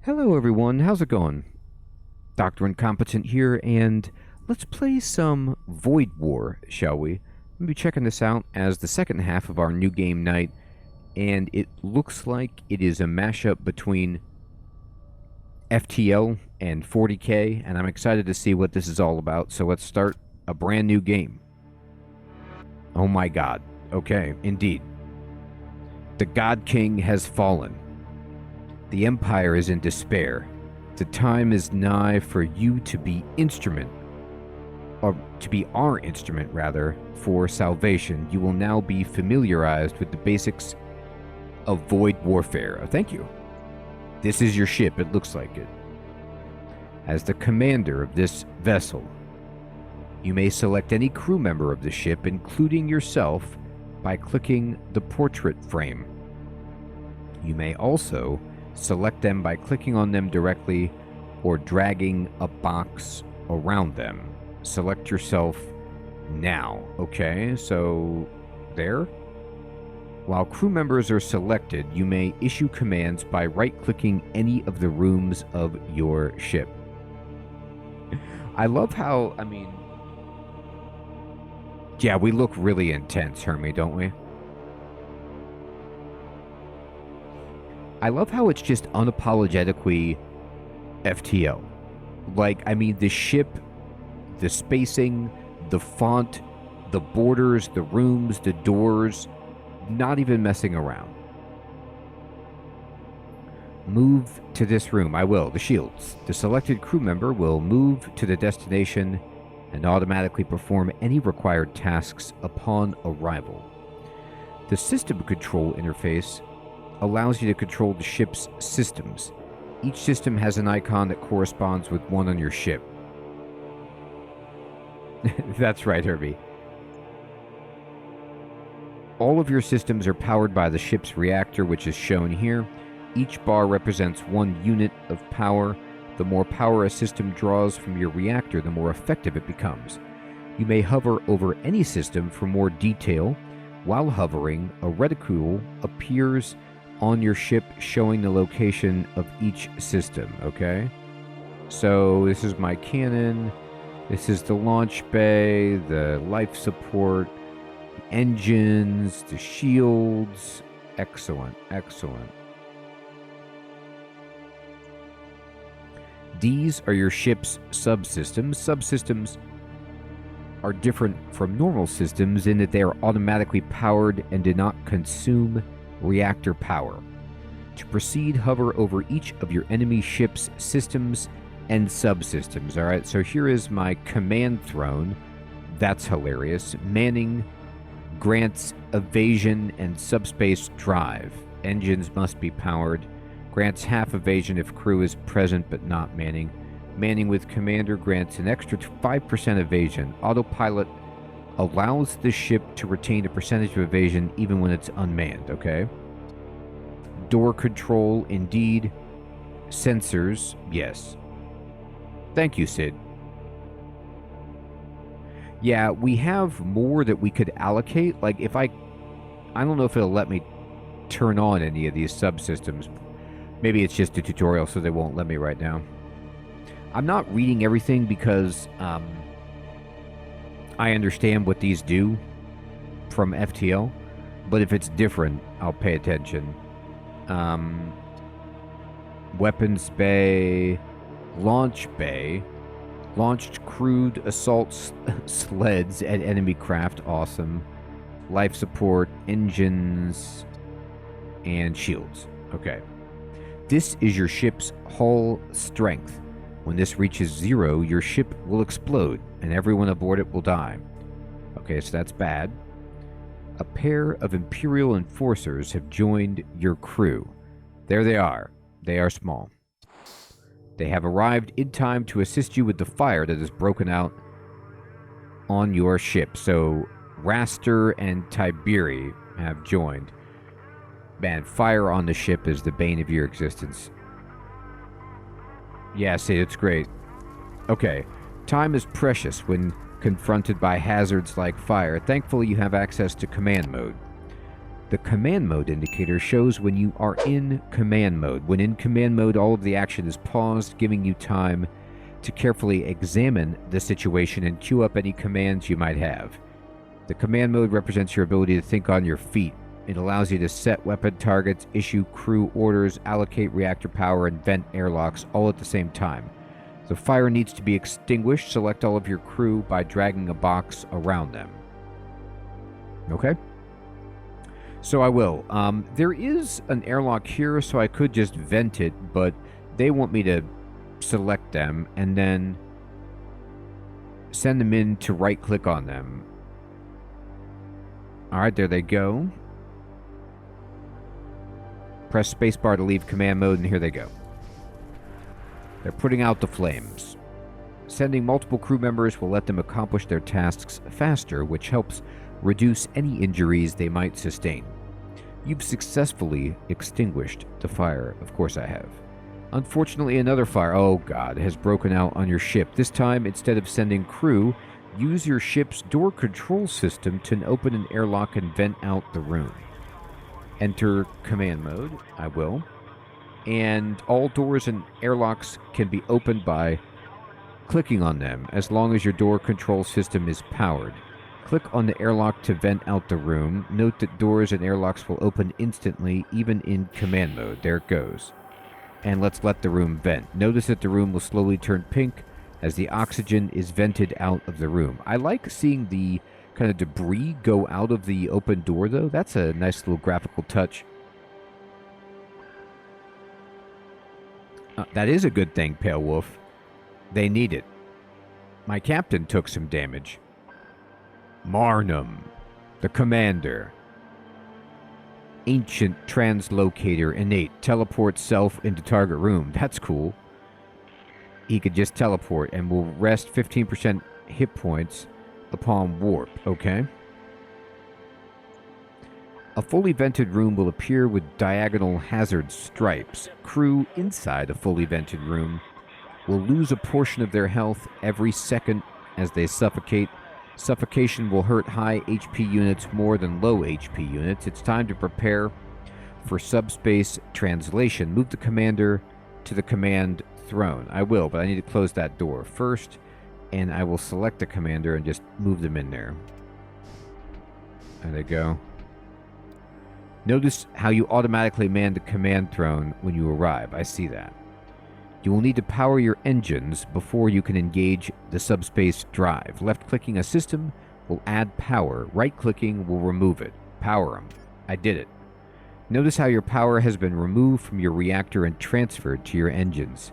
Hello everyone, how's it going? Dr. Incompetent here, and let's play some Void War, shall we? We'll be checking this out as the second half of our new game night, and it looks like it is a mashup between FTL and 40k, and I'm excited to see what this is all about, so let's start a brand new game. Oh my god. Okay, indeed. The God King has fallen. The Empire is in despair. The time is nigh for you to be our instrument, rather, for salvation. You will now be familiarized with the basics of void warfare. Oh, thank you. This is your ship, it looks like it. As the commander of this vessel, you may select any crew member of the ship, including yourself, by clicking the portrait frame. You may also select them by clicking on them directly or dragging a box around them. Select yourself now. Okay, so there. While crew members are selected, you may issue commands by right-clicking any of the rooms of your ship. I love how, yeah, we look really intense, Hermie, don't we? I love how it's just unapologetically FTL. The ship, the spacing, the font, the borders, the rooms, the doors, not even messing around. Move to this room. I will. The shields. The selected crew member will move to the destination and automatically perform any required tasks upon arrival. The system control interface allows you to control the ship's systems. Each system has an icon that corresponds with one on your ship. That's right, Herbie. All of your systems are powered by the ship's reactor, which is shown here. Each bar represents one unit of power. The more power a system draws from your reactor, the more effective it becomes. You may hover over any system for more detail. While hovering, a reticule appears on your ship showing the location of each system, okay? So this is my cannon, this is the launch bay, the life support, the engines, the shields. Excellent, excellent. These are your ship's subsystems. Subsystems are different from normal systems in that they are automatically powered and do not consume reactor power. To proceed, hover over each of your enemy ship's systems and subsystems. Alright, so here is my command throne. That's hilarious. Manning grants evasion and subspace drive. Engines must be powered. Grants half evasion if crew is present but not manning. Manning with commander grants an extra 5% evasion. Autopilot allows the ship to retain a percentage of evasion even when it's unmanned, okay? Door control, indeed. Sensors, yes. Thank you, Sid. Yeah, we have more that we could allocate. Like, if I don't know if it'll let me turn on any of these subsystems. Maybe it's just a tutorial, so they won't let me right now. I'm not reading everything because, I understand what these do from FTL, but if it's different, I'll pay attention. Weapons bay, launch bay, launched crewed assault sleds at enemy craft, awesome. Life support, engines, and shields. Okay. This is your ship's hull strength. When this reaches 0, your ship will explode, and everyone aboard it will die. Okay, so that's bad. A pair of Imperial Enforcers have joined your crew. There they are. They are small. They have arrived in time to assist you with the fire that has broken out on your ship. So, Raster and Tiberi have joined. Man, fire on the ship is the bane of your existence. Yeah, see, it's great. Okay, time is precious when confronted by hazards like fire. Thankfully, you have access to command mode. The command mode indicator shows when you are in command mode. When in command mode, all of the action is paused, giving you time to carefully examine the situation and queue up any commands you might have. The command mode represents your ability to think on your feet. It allows you to set weapon targets, issue crew orders, allocate reactor power, and vent airlocks all at the same time. The fire needs to be extinguished. Select all of your crew by dragging a box around them. Okay? So I will. There is an airlock here, so I could just vent it, but they want me to select them and then send them in to right-click on them. Alright, there they go. Press spacebar to leave command mode, and here they go. They're putting out the flames. Sending multiple crew members will let them accomplish their tasks faster, which helps reduce any injuries they might sustain. You've successfully extinguished the fire. Of course I have. Unfortunately, another fire, oh god, has broken out on your ship. This time, instead of sending crew, use your ship's door control system to open an airlock and vent out the room. Enter command mode. I will. And all doors and airlocks can be opened by clicking on them, as long as your door control system is powered. Click on the airlock to vent out the room. Note that doors and airlocks will open instantly, even in command mode. There it goes. And let's let the room vent. Notice that the room will slowly turn pink as the oxygen is vented out of the room. I like seeing the kind of debris go out of the open door, though. That's a nice little graphical touch. That is a good thing, Pale Wolf. They need it. My captain took some damage. Marnum, the commander. Ancient translocator innate. Teleport self into target room. That's cool. He could just teleport and will rest 15% hit points upon warp. Okay. A fully vented room will appear with diagonal hazard stripes. Crew inside a fully vented room will lose a portion of their health every second as they suffocate. Suffocation will hurt high HP units more than low HP units. It's time to prepare for subspace translation. Move the commander to the command throne. I will, but I need to close that door first, and I will select the commander and just move them in there. There they go. Notice how you automatically man the command throne when you arrive. I see that. You will need to power your engines before you can engage the subspace drive. Left-clicking a system will add power. Right-clicking will remove it. Power them. I did it. Notice how your power has been removed from your reactor and transferred to your engines.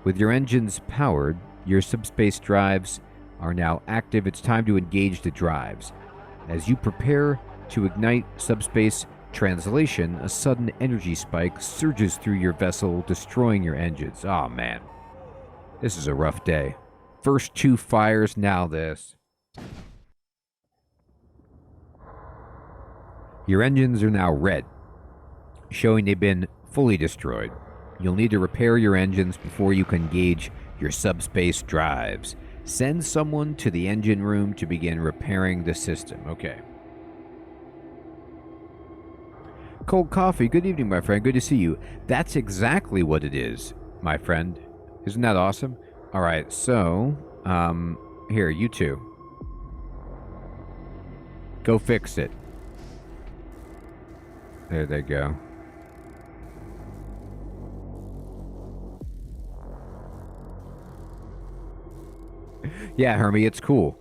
With your engines powered, your subspace drives are now active. It's time to engage the drives. As you prepare to ignite subspace translation, a sudden energy spike surges through your vessel, destroying your engines. Oh man, this is a rough day. First two fires, now this. Your engines are now red, showing they've been fully destroyed. You'll need to repair your engines before you can engage your subspace drives. Send someone to the engine room to begin repairing the system. Okay. Cold coffee. Good evening, my friend. Good to see you. That's exactly what it is, my friend. Isn't that awesome? All right, so, here, you two. Go fix it. There they go. Yeah, Hermie, it's cool.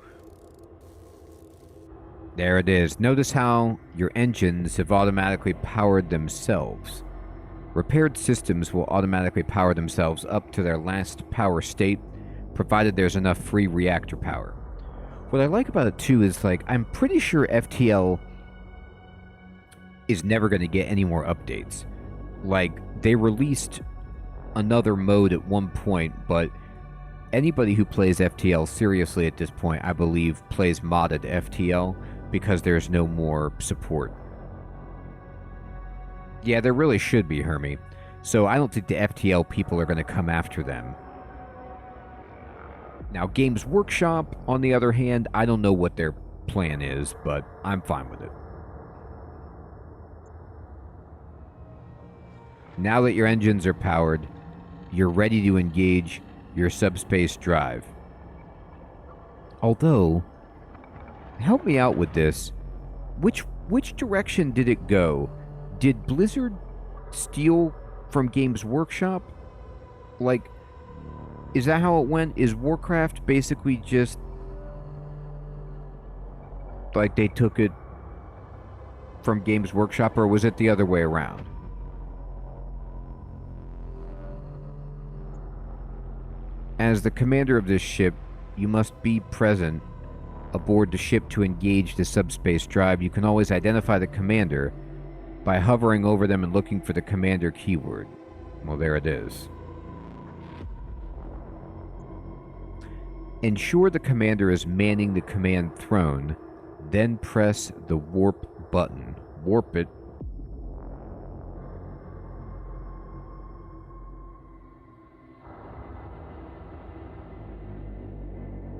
There it is. Notice how your engines have automatically powered themselves. Repaired systems will automatically power themselves up to their last power state, provided there's enough free reactor power. What I like about it, too, is, like, I'm pretty sure FTL is never going to get any more updates. Like, they released another mode at one point, but anybody who plays FTL seriously at this point, I believe, plays modded FTL, because there's no more support. Yeah, there really should be, Hermie. So I don't think the FTL people are going to come after them. Now, Games Workshop, on the other hand, I don't know what their plan is, but I'm fine with it. Now that your engines are powered, you're ready to engage your subspace drive. Although, help me out with this. Which direction did it go? Did Blizzard steal from Games Workshop? Like, is that how it went? Is Warcraft basically just like they took it from Games Workshop, or was it the other way around? As the commander of this ship, you must be present aboard the ship to engage the subspace drive. You can always identify the commander by hovering over them and looking for the commander keyword. Well, there it is. Ensure the commander is manning the command throne, then press the warp button. Warp it.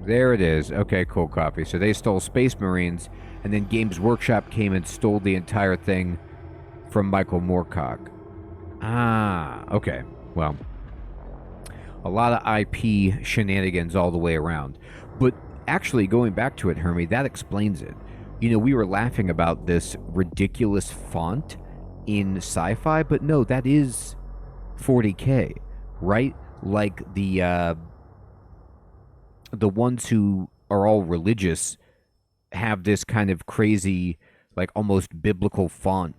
There it is. Okay, cool copy. So they stole Space Marines, and then Games Workshop came and stole the entire thing from Michael Moorcock. Ah, okay. Well, a lot of IP shenanigans all the way around. But actually, going back to it, Hermie, that explains it. You know, we were laughing about this ridiculous font in sci-fi, but no, that is 40K, right? Like the ones who are all religious have this kind of crazy, like almost biblical font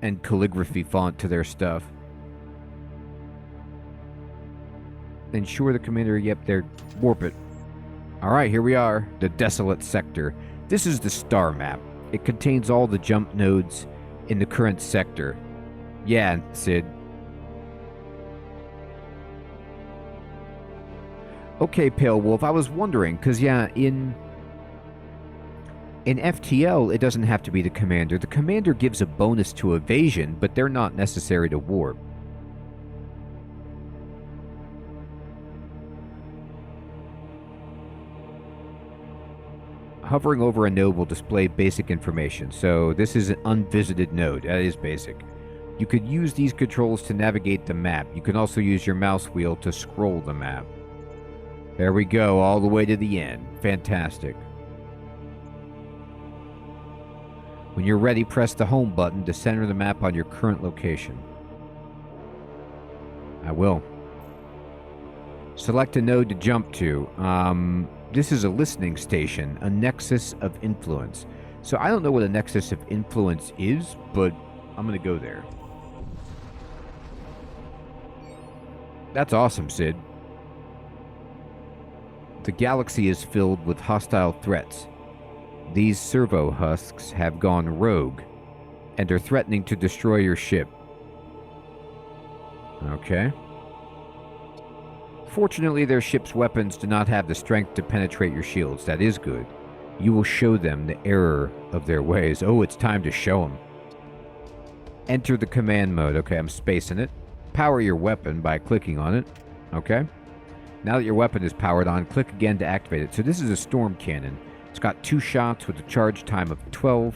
and calligraphy font to their stuff. Ensure the commander, yep, they're warp it. Alright, here we are, the desolate sector. This is the star map. It contains all the jump nodes in the current sector. Yeah, Sid. Okay, Pale Wolf, I was wondering, because yeah, in FTL, it doesn't have to be the commander. The commander gives a bonus to evasion, but they're not necessary to warp. Hovering over a node will display basic information. So this is an unvisited node. That is basic. You could use these controls to navigate the map. You can also use your mouse wheel to scroll the map. There we go, all the way to the end. Fantastic. When you're ready, press the home button to center the map on your current location. I will. Select a node to jump to. This is a listening station, a nexus of influence. So I don't know what a nexus of influence is, but I'm going to go there. That's awesome, Sid. The galaxy is filled with hostile threats. These servo husks have gone rogue and are threatening to destroy your ship. Okay. Fortunately, their ship's weapons do not have the strength to penetrate your shields. That is good. You will show them the error of their ways. Oh, it's time to show them. Enter the command mode. Okay, I'm spacing it. Power your weapon by clicking on it. Okay. Now that your weapon is powered on, click again to activate it. So this is a storm cannon. It's got 2 shots with a charge time of 12,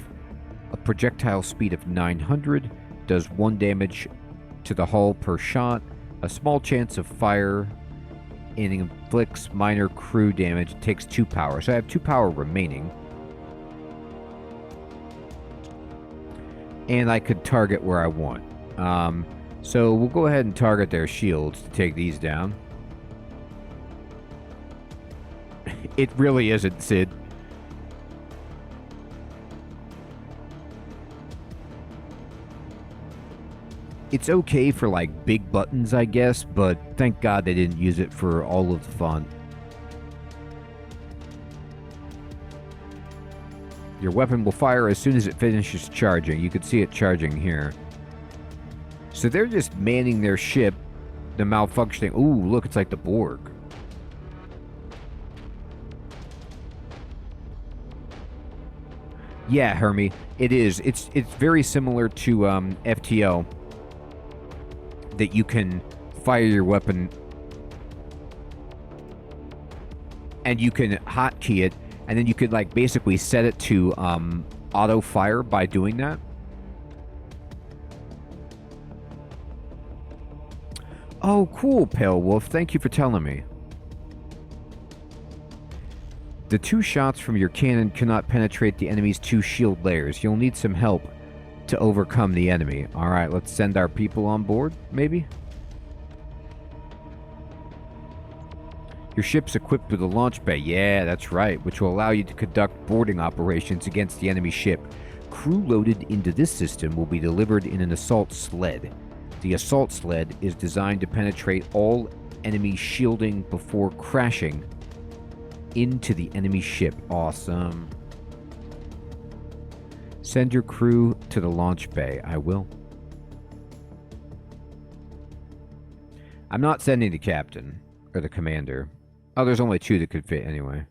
a projectile speed of 900, does 1 damage to the hull per shot, a small chance of fire, and inflicts minor crew damage. It takes 2 power. So I have 2 power remaining. And I could target where I want. So we'll go ahead and target their shields to take these down. It really isn't, Sid. It's okay for, like, big buttons, I guess, but thank God they didn't use it for all of the font. Your weapon will fire as soon as it finishes charging. You can see it charging here. So they're just manning their ship, the malfunctioning. Ooh, look, it's like the Borg. Yeah, Hermie, it is. It's very similar to FTL. That you can fire your weapon and you can hotkey it, and then you could like basically set it to auto fire by doing that. Oh, cool, Pale Wolf. Thank you for telling me. The 2 shots from your cannon cannot penetrate the enemy's 2 shield layers. You'll need some help to overcome the enemy. Alright, let's send our people on board, maybe? Your ship's equipped with a launch bay. Yeah, that's right, which will allow you to conduct boarding operations against the enemy ship. Crew loaded into this system will be delivered in an assault sled. The assault sled is designed to penetrate all enemy shielding before crashing into the enemy ship. Awesome. Send your crew to the launch bay. I will. I'm not sending the captain or the commander. Oh, there's only 2 that could fit anyway.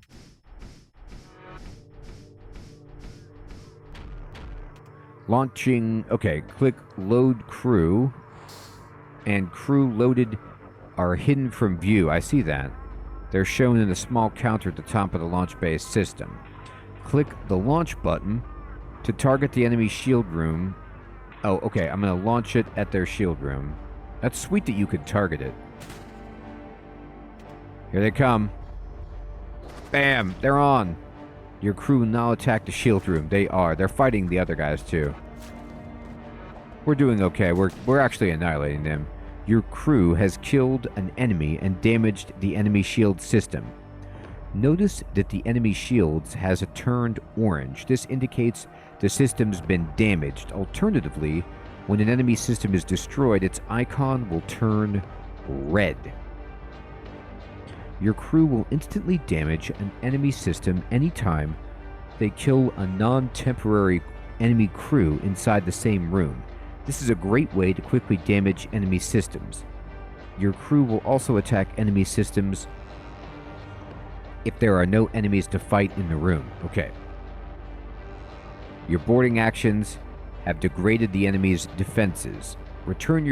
Launching. Okay, click load crew. And crew loaded are hidden from view. I see that. They're shown in a small counter at the top of the launch bay system. Click the launch button to target the enemy shield room. Oh, okay. I'm going to launch it at their shield room. That's sweet that you could target it. Here they come. Bam! They're on. Your crew now attack the shield room. They're fighting the other guys too. We're doing okay. We're actually annihilating them. Your crew has killed an enemy and damaged the enemy shield system. Notice that the enemy shields has turned orange. This indicates the system's been damaged. Alternatively, when an enemy system is destroyed, its icon will turn red. Your crew will instantly damage an enemy system anytime they kill a non-temporary enemy crew inside the same room. This is a great way to quickly damage enemy systems. Your crew will also attack enemy systems if there are no enemies to fight in the room. Okay. Your boarding actions have degraded the enemy's defenses. Return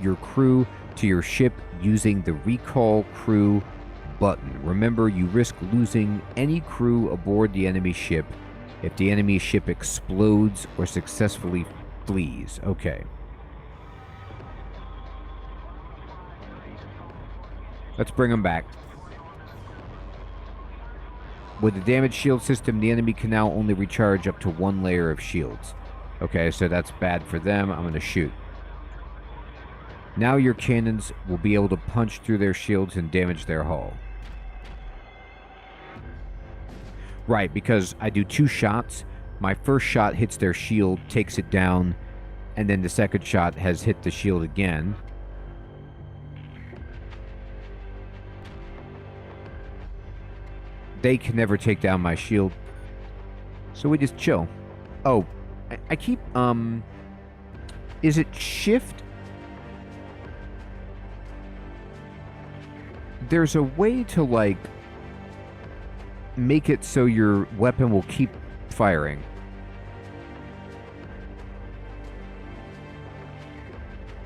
your crew to your ship using the recall crew button. Remember, you risk losing any crew aboard the enemy ship if the enemy ship explodes or successfully flees. Okay. Let's bring them back. With the damaged shield system, the enemy can now only recharge up to 1 layer of shields. Okay, so that's bad for them. I'm going to shoot. Now your cannons will be able to punch through their shields and damage their hull. Right, because I do 2 shots. My first shot hits their shield, takes it down, and then the second shot has hit the shield again. They can never take down my shield, so we just chill. Oh, I keep, is it shift? There's a way to, like, make it so your weapon will keep firing.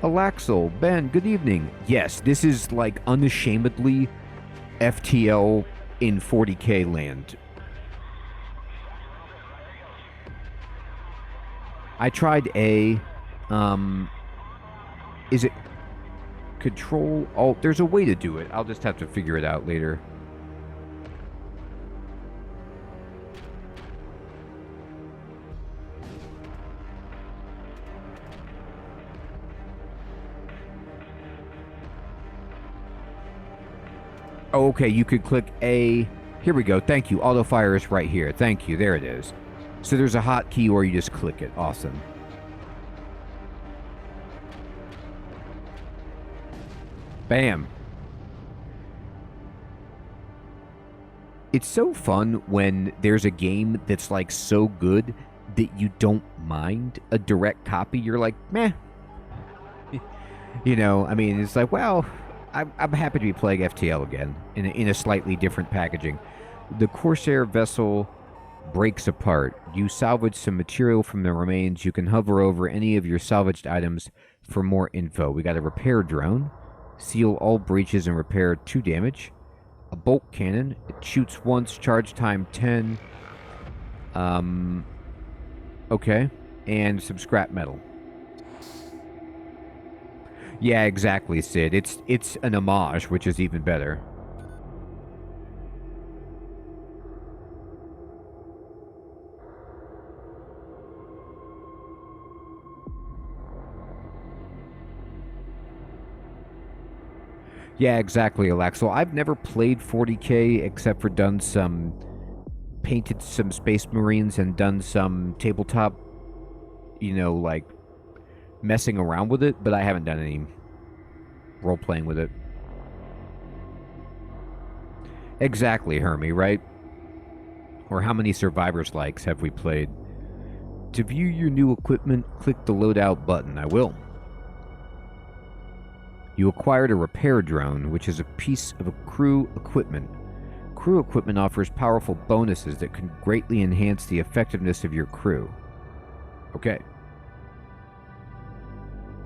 Alaxel, Ben, good evening. Yes, this is, like, unashamedly FTL in 40k land. I tried A. Is it Control Alt? There's a way to do it. I'll just have to figure it out later. Oh, okay, you could click A. Here we go. Thank you. Auto fire is right here. Thank you. There it is. So there's a hotkey or you just click it. Awesome. Bam. It's so fun when there's a game that's like so good that you don't mind a direct copy. You're like, meh. You know, I mean, it's like, well, I'm happy to be playing FTL again in a slightly different packaging. The Corsair vessel breaks apart. You salvage some material from the remains. You can hover over any of your salvaged items for more info. We got a repair drone. Seal all breaches and repair 2 damage. A bolt cannon. It shoots once. Charge time 10. Okay. And some scrap metal. Yeah, exactly, Sid. It's an homage, which is even better. Yeah, exactly, Alexel. I've never played 40K except for done some painted some Space Marines and done some tabletop, like messing around with it, but I haven't done any role playing with it. Exactly, Hermie, right? Or how many Survivors likes have we played? To view your new equipment, click the Loadout button. I will. You acquired a repair drone, which is a piece of crew equipment. Crew equipment offers powerful bonuses that can greatly enhance the effectiveness of your crew. Okay.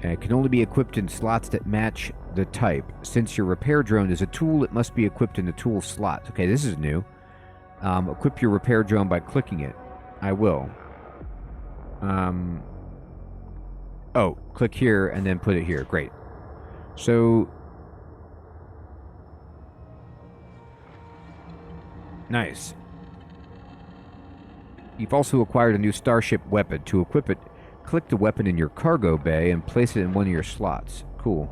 And it can only be equipped in slots that match the type. Since your repair drone is a tool, it must be equipped in the tool slot. Okay, this is new. Equip your repair drone by clicking it. I will. Oh, click here and then put it here. Great. So, nice. You've also acquired a new starship weapon. To equip it, click the weapon in your cargo bay and place it in one of your slots. Cool.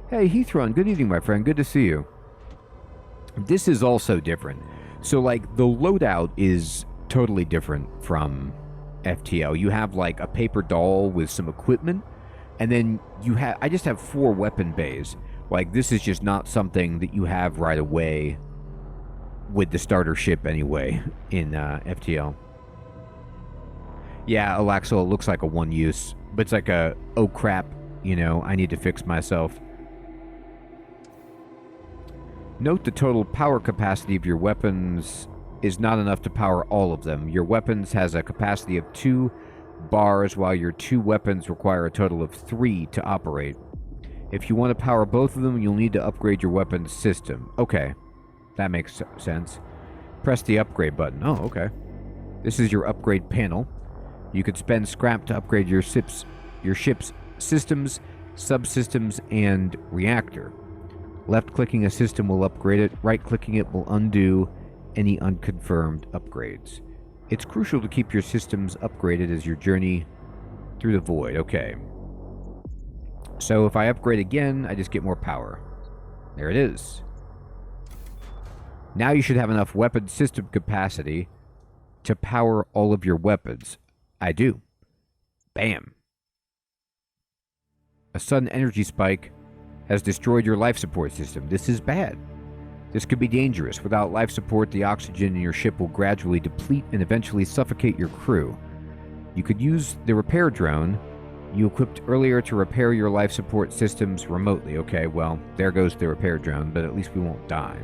Hey, Heathron, good evening, my friend. Good to see you. This is also different. So, like, the loadout is totally different from FTL. You have, like, a paper doll with some equipment, and then I just have 4 weapon bays. Like, this is just not something that you have right away with the starter ship anyway in FTL. Yeah, Alaxo, it looks like a one use, but it's like a, oh crap, I need to fix myself. Note the total power capacity of your weapons is not enough to power all of them. Your weapons has a capacity of 2 bars, while your 2 weapons require a total of 3 to operate. If you want to power both of them, you'll need to upgrade your weapons system. Okay, that makes sense. Press the upgrade button. Oh, okay. This is your upgrade panel. You could spend scrap to upgrade your ship's systems, subsystems, and reactor. Left-clicking a system will upgrade it. Right-clicking it will undo any unconfirmed upgrades. It's crucial to keep your systems upgraded as you journey through the void. Okay. So if I upgrade again, I just get more power. There it is. Now you should have enough weapon system capacity to power all of your weapons. I do. Bam. A sudden energy spike has destroyed your life support system. This is bad. This could be dangerous. Without life support, the oxygen in your ship will gradually deplete and eventually suffocate your crew. You could use the repair drone you equipped earlier to repair your life support systems remotely. Okay, well, there goes the repair drone, but at least we won't die.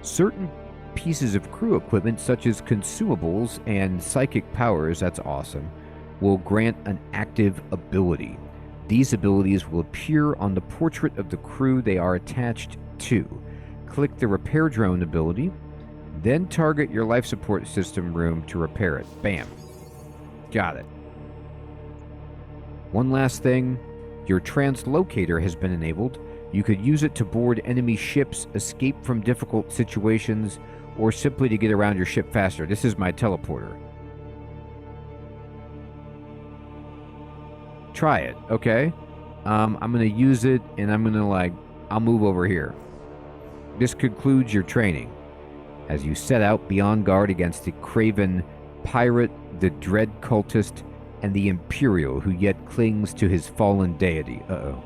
Certain pieces of crew equipment, such as consumables and psychic powers, that's awesome, will grant an active ability. These abilities will appear on the portrait of the crew they are attached to. Click the repair drone ability, then target your life support system room to repair it. Bam. Got it. One last thing, your translocator has been enabled. You could use it to board enemy ships, escape from difficult situations, or simply to get around your ship faster. This is my teleporter. Try it, okay? I'm going to use it, and I'm going to, I'll move over here. This concludes your training. As you set out, be on guard against the craven pirate, the dread cultist, and the Imperial, who yet clings to his fallen deity. Uh-oh.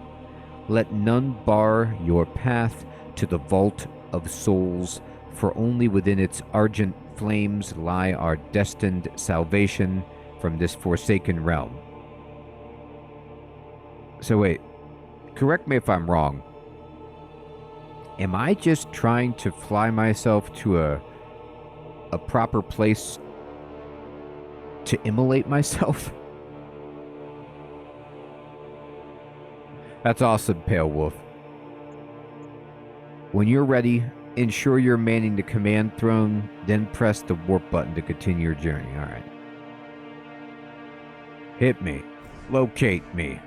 Let none bar your path to the vault of souls, for only within its argent flames lie our destined salvation from this forsaken realm. So wait, correct me if I'm wrong. Am I just trying to fly myself to a proper place to immolate myself? That's awesome, Pale Wolf. When you're ready, ensure you're manning the command throne, then press the warp button to continue your journey. Alright. Hit me. Locate me.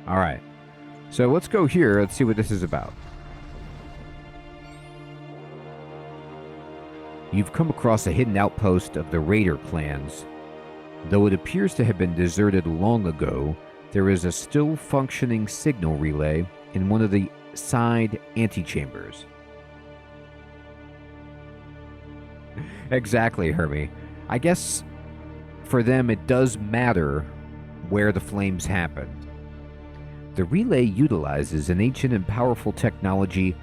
Alright. So let's go here. Let's see what this is about. You've come across a hidden outpost of the Raider clans. Though it appears to have been deserted long ago, there is a still functioning signal relay in one of the side antechambers. Exactly, Hermie. I guess for them it does matter where the flames happened. The relay utilizes an ancient and powerful technology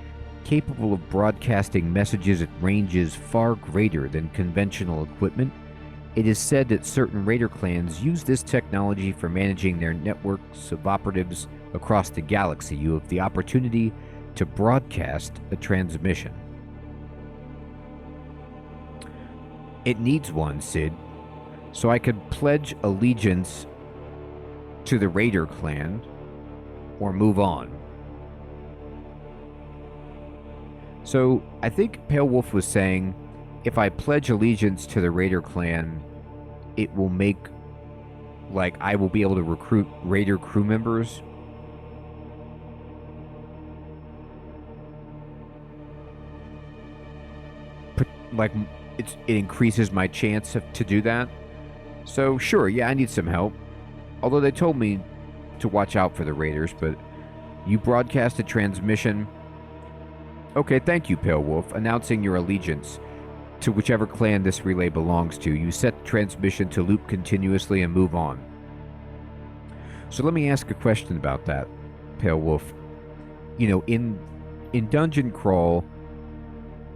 capable of broadcasting messages at ranges far greater than conventional equipment. It is said that certain Raider clans use this technology for managing their networks of operatives across the galaxy. You have the opportunity to broadcast a transmission. It needs one, Sid. So I could pledge allegiance to the Raider clan or move on. So I think Pale Wolf was saying if I pledge allegiance to the Raider clan, it will make, like, I will be able to recruit Raider crew members. Like, it increases my chance to do that. So, sure, yeah, I need some help. Although they told me to watch out for the Raiders, but you broadcast a transmission. Okay, thank you, Pale Wolf. Announcing your allegiance to whichever clan this relay belongs to. You set the transmission to loop continuously and move on. So let me ask a question about that, Pale Wolf. You know, in Dungeon Crawl,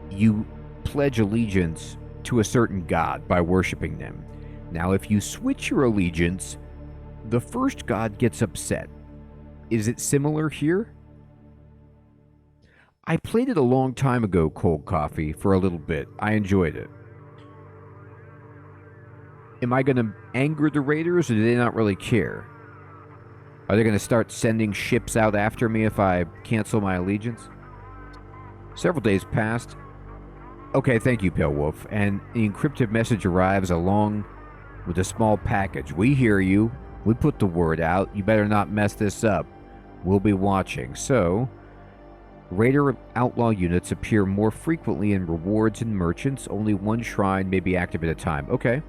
you pledge allegiance to a certain god by worshiping them. Now, if you switch your allegiance, the first god gets upset. Is it similar here? I played it a long time ago, Cold Coffee, for a little bit. I enjoyed it. Am I going to anger the Raiders, or do they not really care? Are they going to start sending ships out after me if I cancel my allegiance? Several days passed. Okay, thank you, Pale Wolf. And the encrypted message arrives along with a small package. We hear you. We put the word out. You better not mess this up. We'll be watching. So, Raider outlaw units appear more frequently in rewards and merchants. Only one shrine may be active at a time. Okay.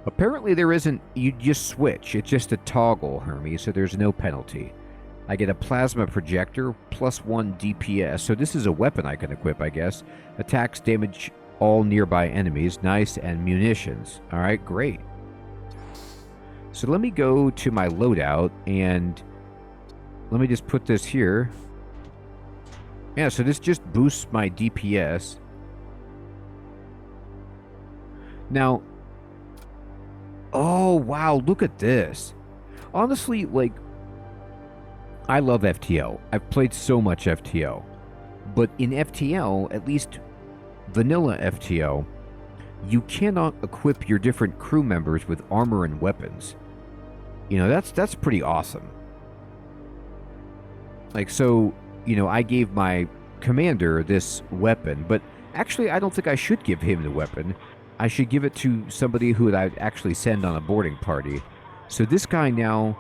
Apparently there isn't... You just switch. It's just a toggle, Hermie, so there's no penalty. I get a plasma projector, +1 DPS. So this is a weapon I can equip, I guess. Attacks damage all nearby enemies. Nice. And munitions. Alright, great. So let me go to my loadout, and let me just put this here. Yeah, so this just boosts my DPS. Now... Oh, wow, look at this. Honestly, like... I love FTL. I've played so much FTL. But in FTL, at least vanilla FTL, you cannot equip your different crew members with armor and weapons. You know, that's pretty awesome. Like, so, you know, I gave my commander this weapon, but actually I don't think I should give him the weapon. I should give it to somebody who I'd actually send on a boarding party. So this guy now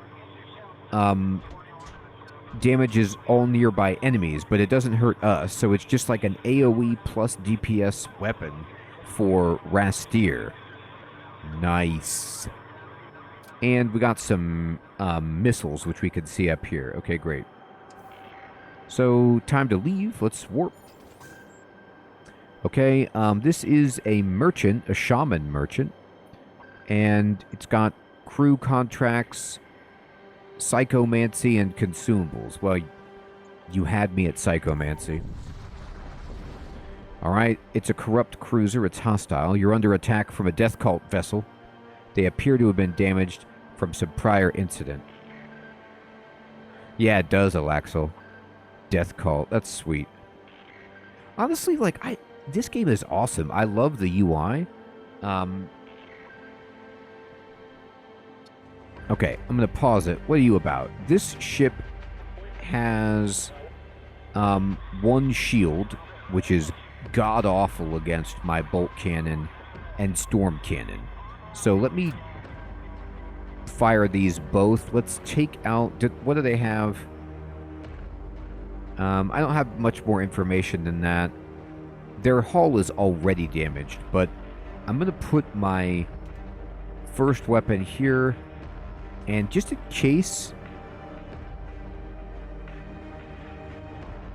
damages all nearby enemies, but it doesn't hurt us, so it's just like an AoE plus DPS weapon for Rastir. Nice. And we got some missiles, which we can see up here. Okay, great. So, time to leave. Let's warp. Okay, this is a merchant, a shaman merchant. And it's got crew contracts, psychomancy, and consumables. Well, you had me at psychomancy. Alright, it's a corrupt cruiser. It's hostile. You're under attack from a death cult vessel. They appear to have been damaged from some prior incident. Yeah, it does, Alaxel. Death cult. That's sweet. Honestly, like, this game is awesome. I love the UI. Okay, I'm going to pause it. What are you about? This ship has one shield, which is god-awful against my bolt cannon and storm cannon. So let me fire these both. Let's take out... What do they have? I don't have much more information than that. Their hull is already damaged, but I'm going to put my first weapon here, and just in case,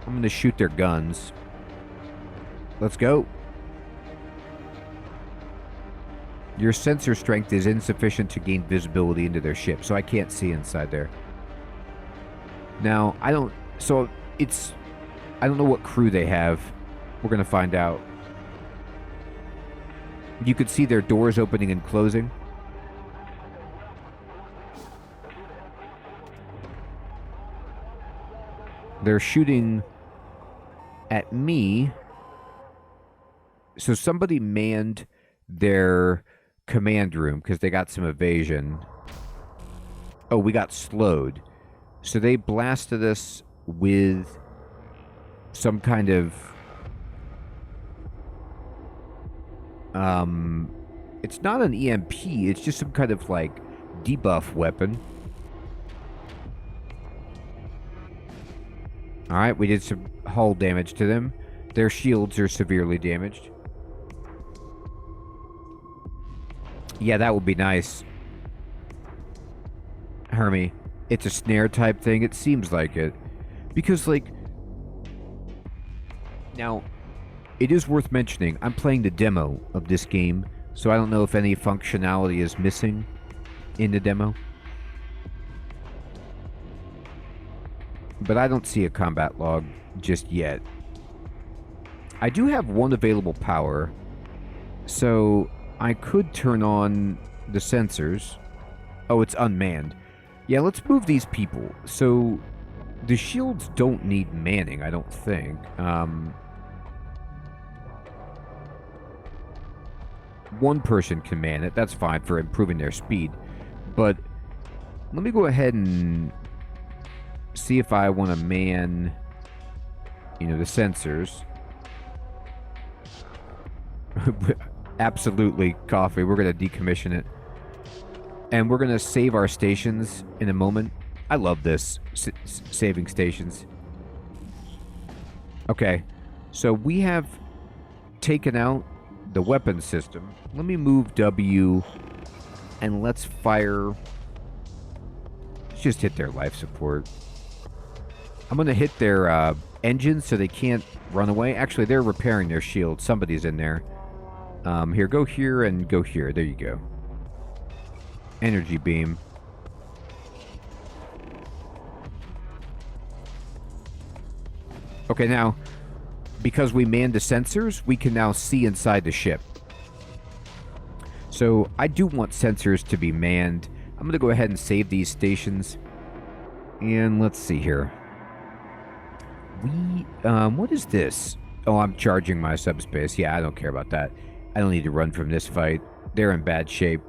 I'm going to shoot their guns. Let's go. Your sensor strength is insufficient to gain visibility into their ship, so I can't see inside there. Now, I don't know what crew they have. We're going to find out. You could see their doors opening and closing. They're shooting at me. So somebody manned their command room because they got some evasion. Oh, we got slowed. So they blasted us with some kind of... it's not an EMP, it's just some kind of, like, debuff weapon. Alright, we did some hull damage to them. Their shields are severely damaged. Yeah, that would be nice. Hermie, it's a snare type thing. It seems like it. Because, like... Now, it is worth mentioning, I'm playing the demo of this game, so I don't know if any functionality is missing in the demo. But I don't see a combat log just yet. I do have one available power, so I could turn on the sensors. Oh, it's unmanned. Yeah, let's move these people. So, the shields don't need manning, I don't think. One person can man it. That's fine for improving their speed. But let me go ahead and see if I want to man, you know, the sensors. Absolutely, Coffee. We're going to decommission it. And we're going to save our stations in a moment. I love this, saving stations. Okay, so we have taken out the weapon system. Let me move W, and let's fire... Let's just hit their life support. I'm going to hit their engines so they can't run away. Actually, they're repairing their shield. Somebody's in there. Here, go here and go here. There you go. Energy beam. Okay, now, because we manned the sensors, we can now see inside the ship. So, I do want sensors to be manned. I'm going to go ahead and save these stations. And let's see here. What is this? Oh, I'm charging my subspace. Yeah, I don't care about that. I don't need to run from this fight. They're in bad shape.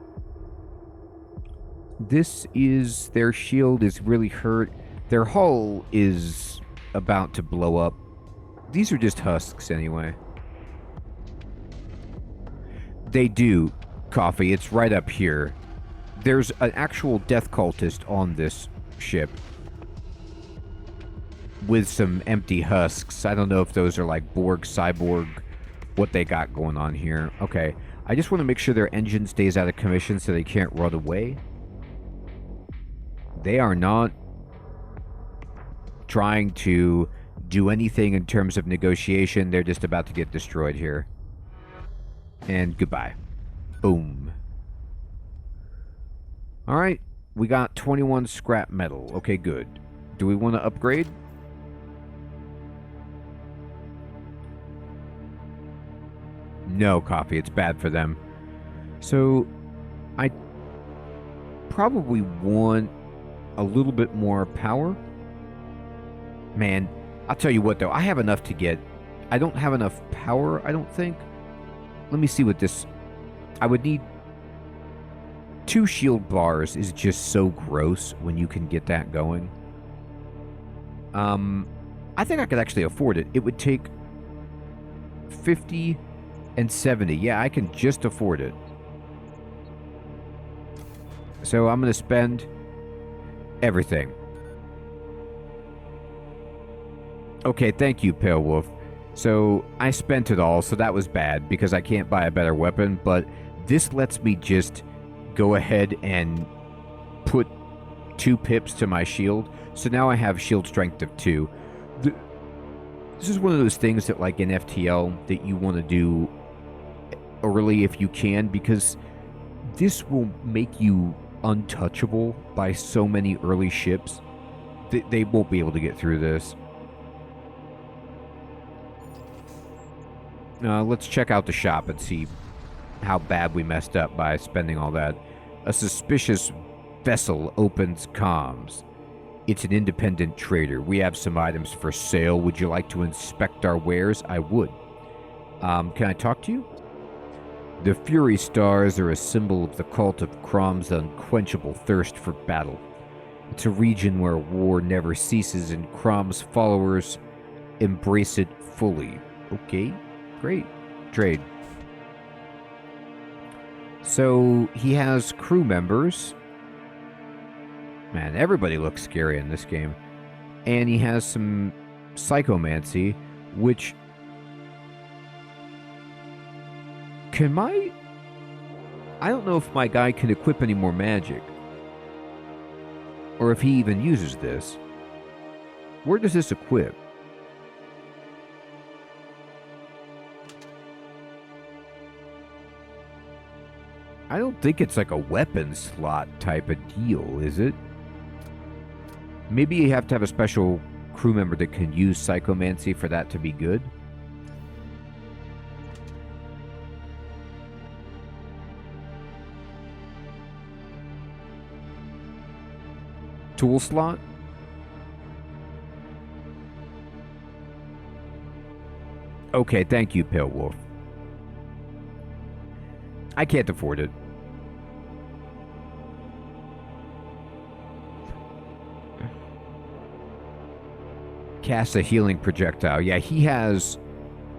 This is... Their shield is really hurt. Their hull is about to blow up. These are just husks anyway. They do, Coffee. It's right up here. There's an actual death cultist on this ship with some empty husks. I don't know if those are like Borg, Cyborg, what they got going on here. Okay, I just want to make sure their engine stays out of commission so they can't run away. They are not trying to do anything in terms of negotiation. They're just about to get destroyed here. And goodbye. Boom. Alright, we got 21 scrap metal. Okay, good. Do we want to upgrade? No, Coffee. It's bad for them. So, I probably want a little bit more power. Man, I'll tell you what, though. I have enough to get... I don't have enough power, I don't think. Let me see what this... I would need... 2 shield bars is just so gross when you can get that going. I think I could actually afford it. It would take 50 and 70. Yeah, I can just afford it. So I'm going to spend everything. Okay, thank you, Pale Wolf. So I spent it all, so that was bad because I can't buy a better weapon, but this lets me just go ahead and put 2 pips to my shield. So now I have shield strength of 2. This is one of those things that, like in FTL, that you want to do early if you can, because this will make you untouchable by so many early ships. They won't be able to get through this. Let's check out the shop and see how bad we messed up by spending all that. A suspicious vessel opens comms. It's an independent trader. We have some items for sale. Would you like to inspect our wares? I would. Can I talk to you? The Fury Stars are a symbol of the cult of Crom's unquenchable thirst for battle. It's a region where war never ceases and Crom's followers embrace it fully. Okay. Great. Trade. So he has crew members. Man, everybody looks scary in this game. And he has some psychomancy, which... I don't know if my guy can equip any more magic. Or if he even uses this. Where does this equip? I don't think it's like a weapon slot type of deal, is it? Maybe you have to have a special crew member that can use psychomancy for that to be good. Tool slot? Okay, thank you, Pale Wolf. I can't afford it. Cast a healing projectile. Yeah, he has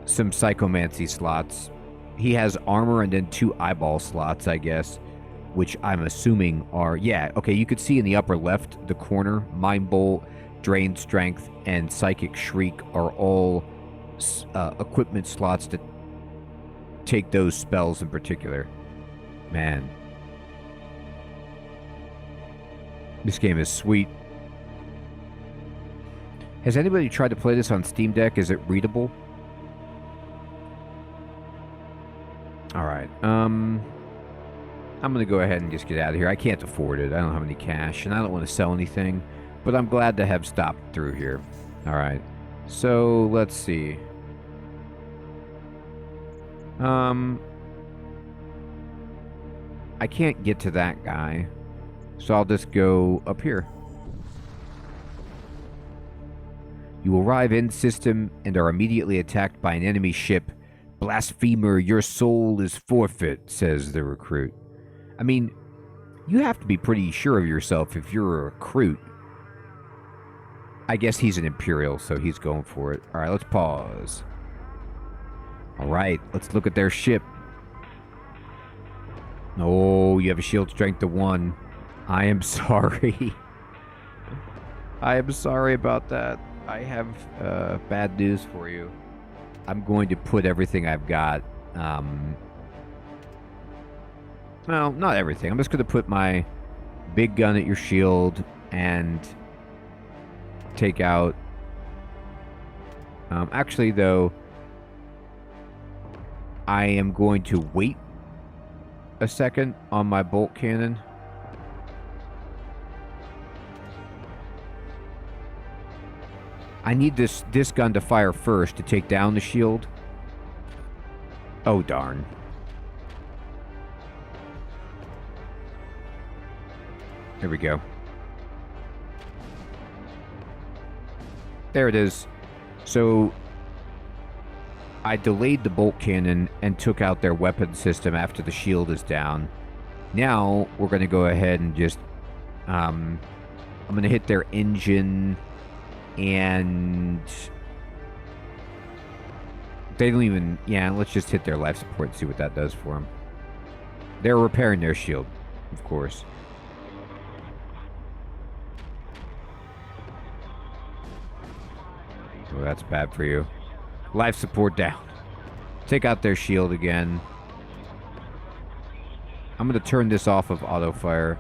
some psychomancy slots. He has armor and then 2 eyeball slots, I guess, which I'm assuming are... Yeah, okay, you could see in the upper left, the corner, Mind Bolt, Drain Strength, and Psychic Shriek are all equipment slots that take those spells in particular. Man. This game is sweet. Has anybody tried to play this on Steam Deck? Is it readable? Alright, I'm gonna go ahead and just get out of here. I can't afford it. I don't have any cash, and I don't want to sell anything, but I'm glad to have stopped through here. Alright, so let's see. I can't get to that guy, so I'll just go up here. You arrive in system and are immediately attacked by an enemy ship. Blasphemer, your soul is forfeit, says the recruit. I mean, you have to be pretty sure of yourself if you're a recruit. I guess he's an Imperial, so he's going for it. Alright, let's pause. Alright, let's look at their ship. Oh, you have a shield strength of 1. I am sorry. I am sorry about that. I have bad news for you. I'm going to put everything I've got. Well, not everything. I'm just going to put my big gun at your shield and take out... actually, though, I am going to wait a second on my bolt cannon. I need this gun to fire first to take down the shield. Oh, darn. Here we go. There it is. So I delayed the bolt cannon and took out their weapon system after the shield is down. Now we're going to go ahead and just... I'm going to hit their engine and They don't even... Yeah, let's just hit their life support and see what that does for them. They're repairing their shield, of course. Oh, that's bad for you. Life support down. Take out their shield again. I'm going to turn this off of auto fire.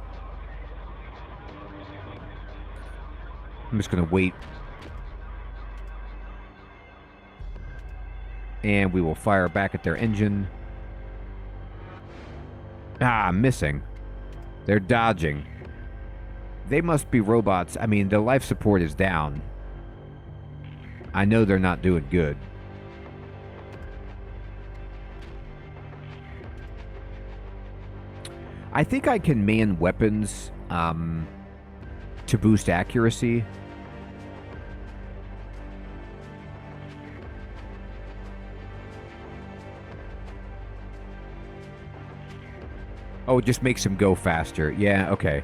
I'm just going to wait. And we will fire back at their engine. Ah, missing. They're dodging. They must be robots. I mean, the life support is down. I know they're not doing good. I think I can man weapons to boost accuracy. Oh, it just makes them go faster. Yeah, okay.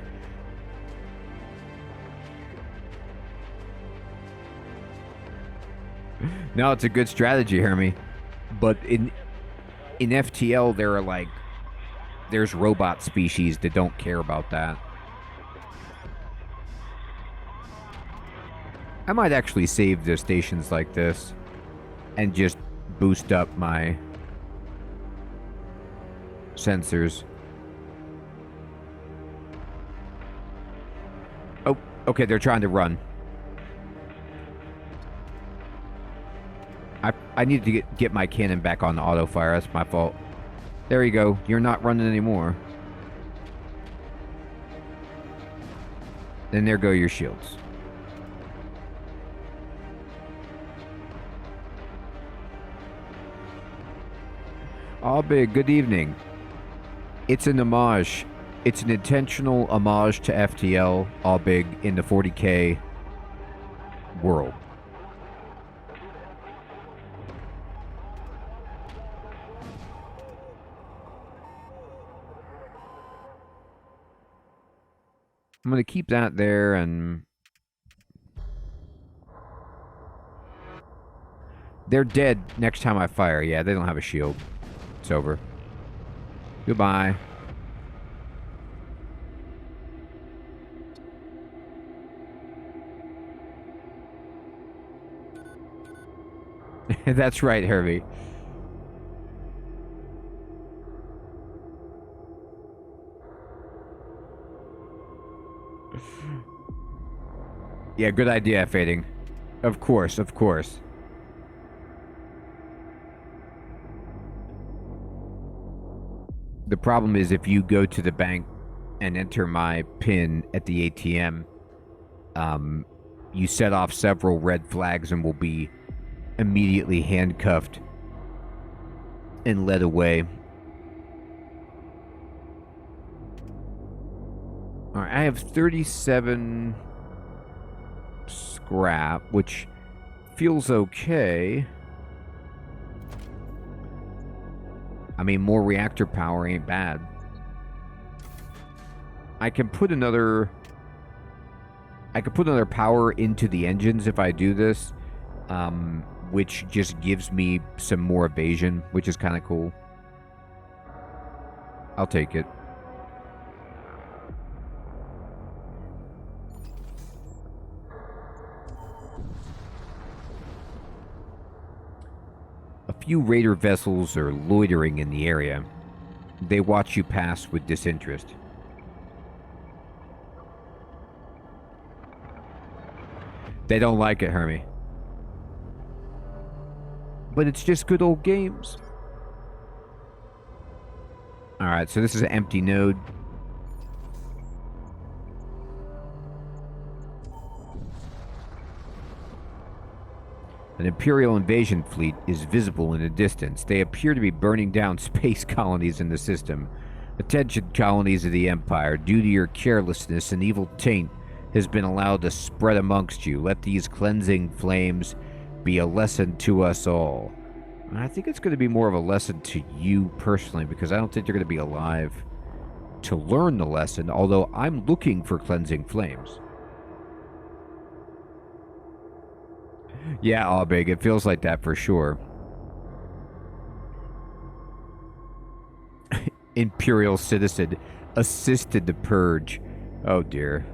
No, it's a good strategy, Hermie. But in FTL, there are like... There's robot species that don't care about that. I might actually save the stations like this and just boost up my sensors. Oh, okay, they're trying to run. I need to get my cannon back on auto fire. That's my fault. There you go. You're not running anymore. Then there go your shields. All big, good evening. It's an homage. It's an intentional homage to FTL, all big, in the 40K world. I'm going to keep that there, and they're dead next time I fire. Yeah, they don't have a shield. It's over. Goodbye. That's right, Hervey. Yeah, good idea, Fading. Of course, of course. The problem is if you go to the bank and enter my PIN at the ATM, you set off several red flags and will be immediately handcuffed and led away. Alright, I have 37 scrap, which feels okay. I mean, more reactor power ain't bad. I can put another power into the engines if I do this, which just gives me some more evasion, which is kind of cool. I'll take it. A few raider vessels are loitering in the area. They watch you pass with disinterest. They don't like it, Hermie. But it's just good old games. Alright, so this is an empty node. An Imperial Invasion fleet is visible in the distance. They appear to be burning down space colonies in the system. Attention, colonies of the Empire. Due to your carelessness, an evil taint has been allowed to spread amongst you. Let these cleansing flames be a lesson to us all. And I think it's going to be more of a lesson to you personally, because I don't think you're going to be alive to learn the lesson, although I'm looking for cleansing flames. Yeah, Aubig, it feels like that for sure. Imperial citizen assisted the purge. Oh dear.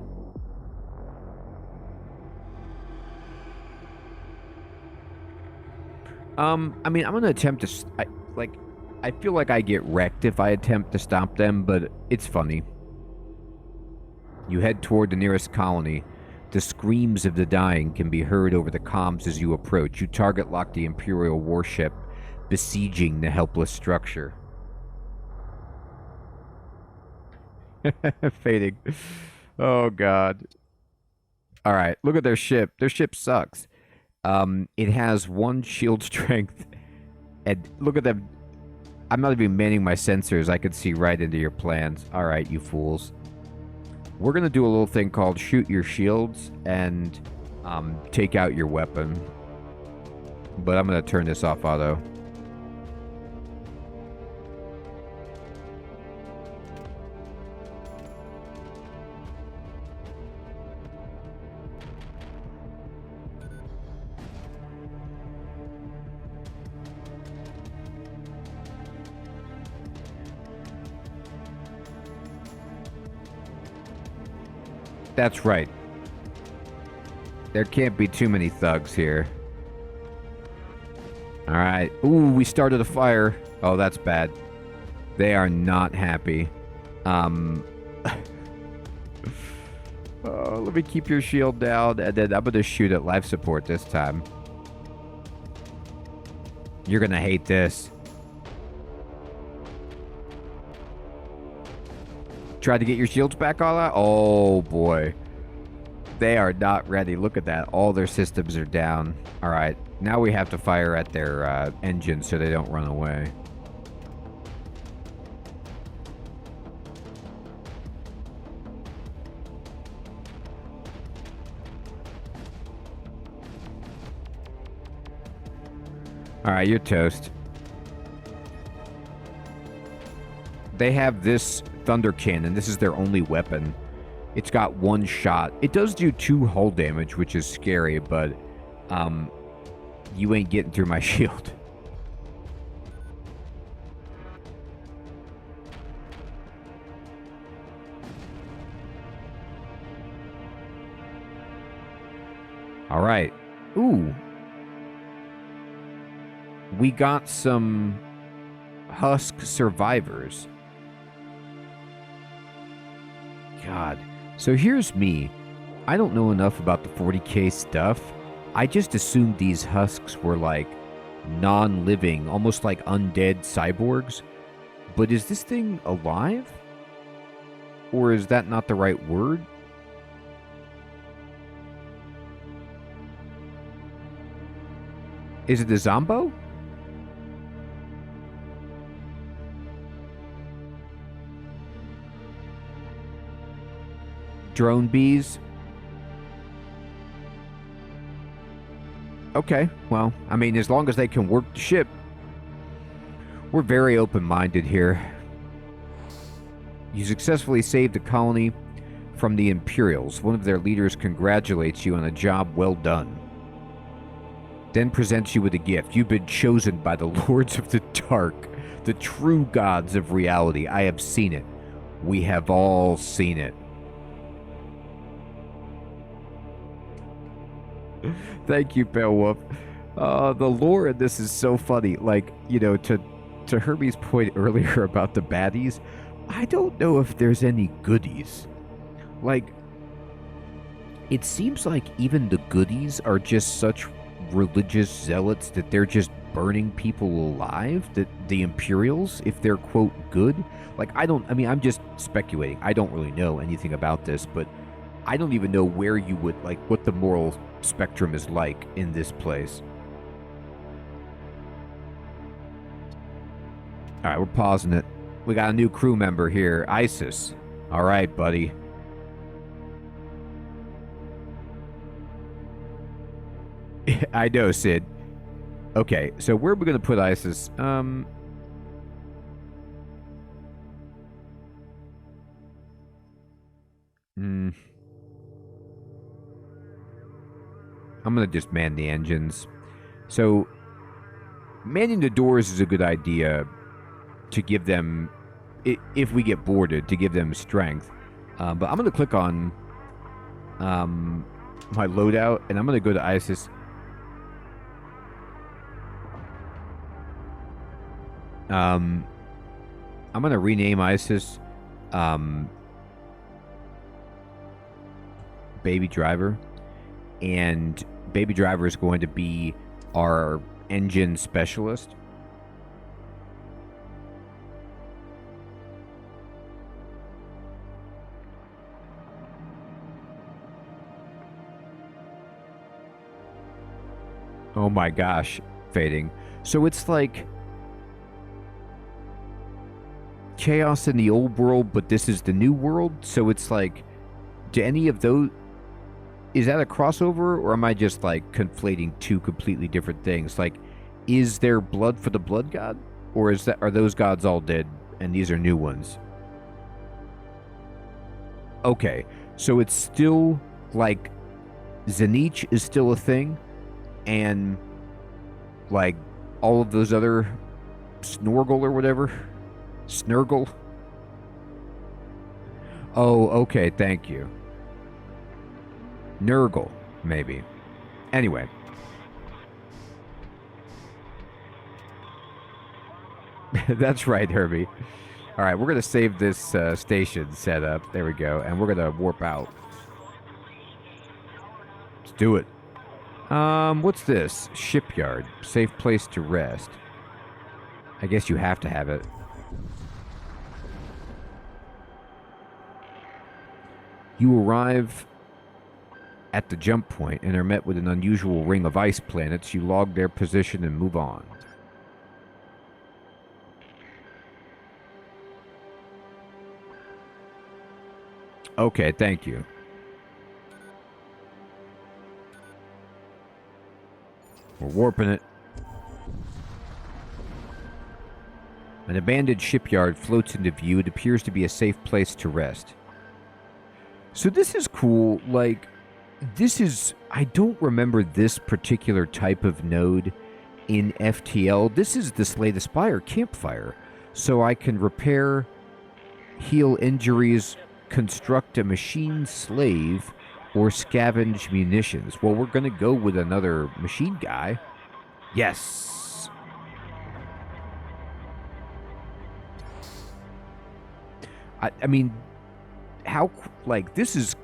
I mean, I'm gonna attempt to. I feel like I get wrecked if I attempt to stop them, but it's funny. You head toward the nearest colony. The screams of the dying can be heard over the comms as you approach. You target lock the Imperial warship, besieging the helpless structure. Fading. Oh, God. All right, look at their ship. Their ship sucks. It has 1 shield strength. And look at them. I'm not even manning my sensors. I can see right into your plans. All right, you fools. We're going to do a little thing called shoot your shields and take out your weapon. But I'm going to turn this off auto. That's right. There can't be too many thugs here. Alright. Ooh, we started a fire. Oh, that's bad. They are not happy. Let me keep your shield down, and then I'm going to shoot at life support this time. You're going to hate this. Try to get your shields back all out? Oh, boy. They are not ready. Look at that. All their systems are down. All right. Now we have to fire at their engines so they don't run away. All right, you're toast. They have this thunder cannon. This is their only weapon. It's got 1 shot. It does do 2 hull damage, which is scary, but you ain't getting through my shield. All right. Ooh. We got some Husk survivors. God. So here's me. I don't know enough about the 40k stuff. I just assumed these husks were like non-living, almost like undead cyborgs. But is this thing alive? Or is that not the right word? Is it a zombo? Drone bees. Okay, well, I mean, as long as they can work the ship. We're very open-minded here. You successfully saved the colony from the Imperials. One of their leaders congratulates you on a job well done. Then presents you with a gift. You've been chosen by the Lords of the Dark, the true gods of reality. I have seen it. We have all seen it. Thank you, Beowulf. The lore in this is so funny. Like, you know, to Herbie's point earlier about the baddies, I don't know if there's any goodies. Like, it seems like even the goodies are just such religious zealots that they're just burning people alive, that the Imperials, if they're, quote, good. Like, I mean, I'm just speculating. I don't really know anything about this, but I don't even know where you would, like, what the moral spectrum is like in this place. All right, we're pausing it. We got a new crew member here, Isis. All right, buddy. I know, Sid. Okay, so where are we going to put Isis? I'm going to just man the engines. So, manning the doors is a good idea to give them if we get boarded, to give them strength. But I'm going to click on my loadout, and I'm going to go to ISIS. I'm going to rename ISIS Baby Driver, and Baby Driver is going to be our engine specialist. Oh my gosh, fading. So it's like Chaos in the old world, but this is the new world. So it's like, do any of those, is that a crossover, or am I just like conflating two completely different things? Like, is there blood for the blood god, or are those gods all dead and these are new ones? Okay, so it's still like Zenich is still a thing, and like all of those other Snorgle or whatever. Snurgle. Oh, okay, thank you. Nurgle, maybe. Anyway. That's right, Herbie. All right, we're going to save this station setup. There we go. And we're going to warp out. Let's do it. What's this? Shipyard. Safe place to rest. I guess you have to have it. You arrive at the jump point and are met with an unusual ring of ice planets. You log their position and move on. Okay, thank you. We're warping it. An abandoned shipyard floats into view. It appears to be a safe place to rest. So this is cool. Like, this is... I don't remember this particular type of node in FTL. This is the Slay the Spire campfire. So I can repair, heal injuries, construct a machine slave, or scavenge munitions. Well, we're going to go with another machine guy. Yes. I mean, how, like, this is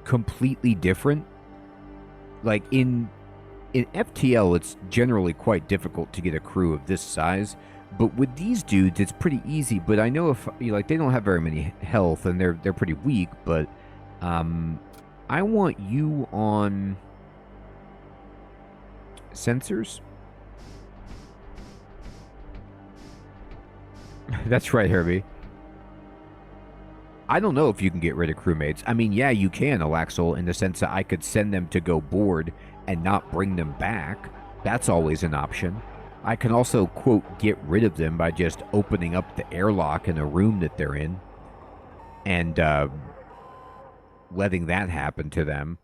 completely different. Like, in FTL, it's generally quite difficult to get a crew of this size. But with these dudes, it's pretty easy. But I know if, like, they don't have very many health, and they're pretty weak. But I want you on sensors. That's right, Herbie. I don't know if you can get rid of crewmates. I mean, yeah, you can, Alaxel, in the sense that I could send them to go board and not bring them back. That's always an option. I can also, quote, get rid of them by just opening up the airlock in a room that they're in and letting that happen to them.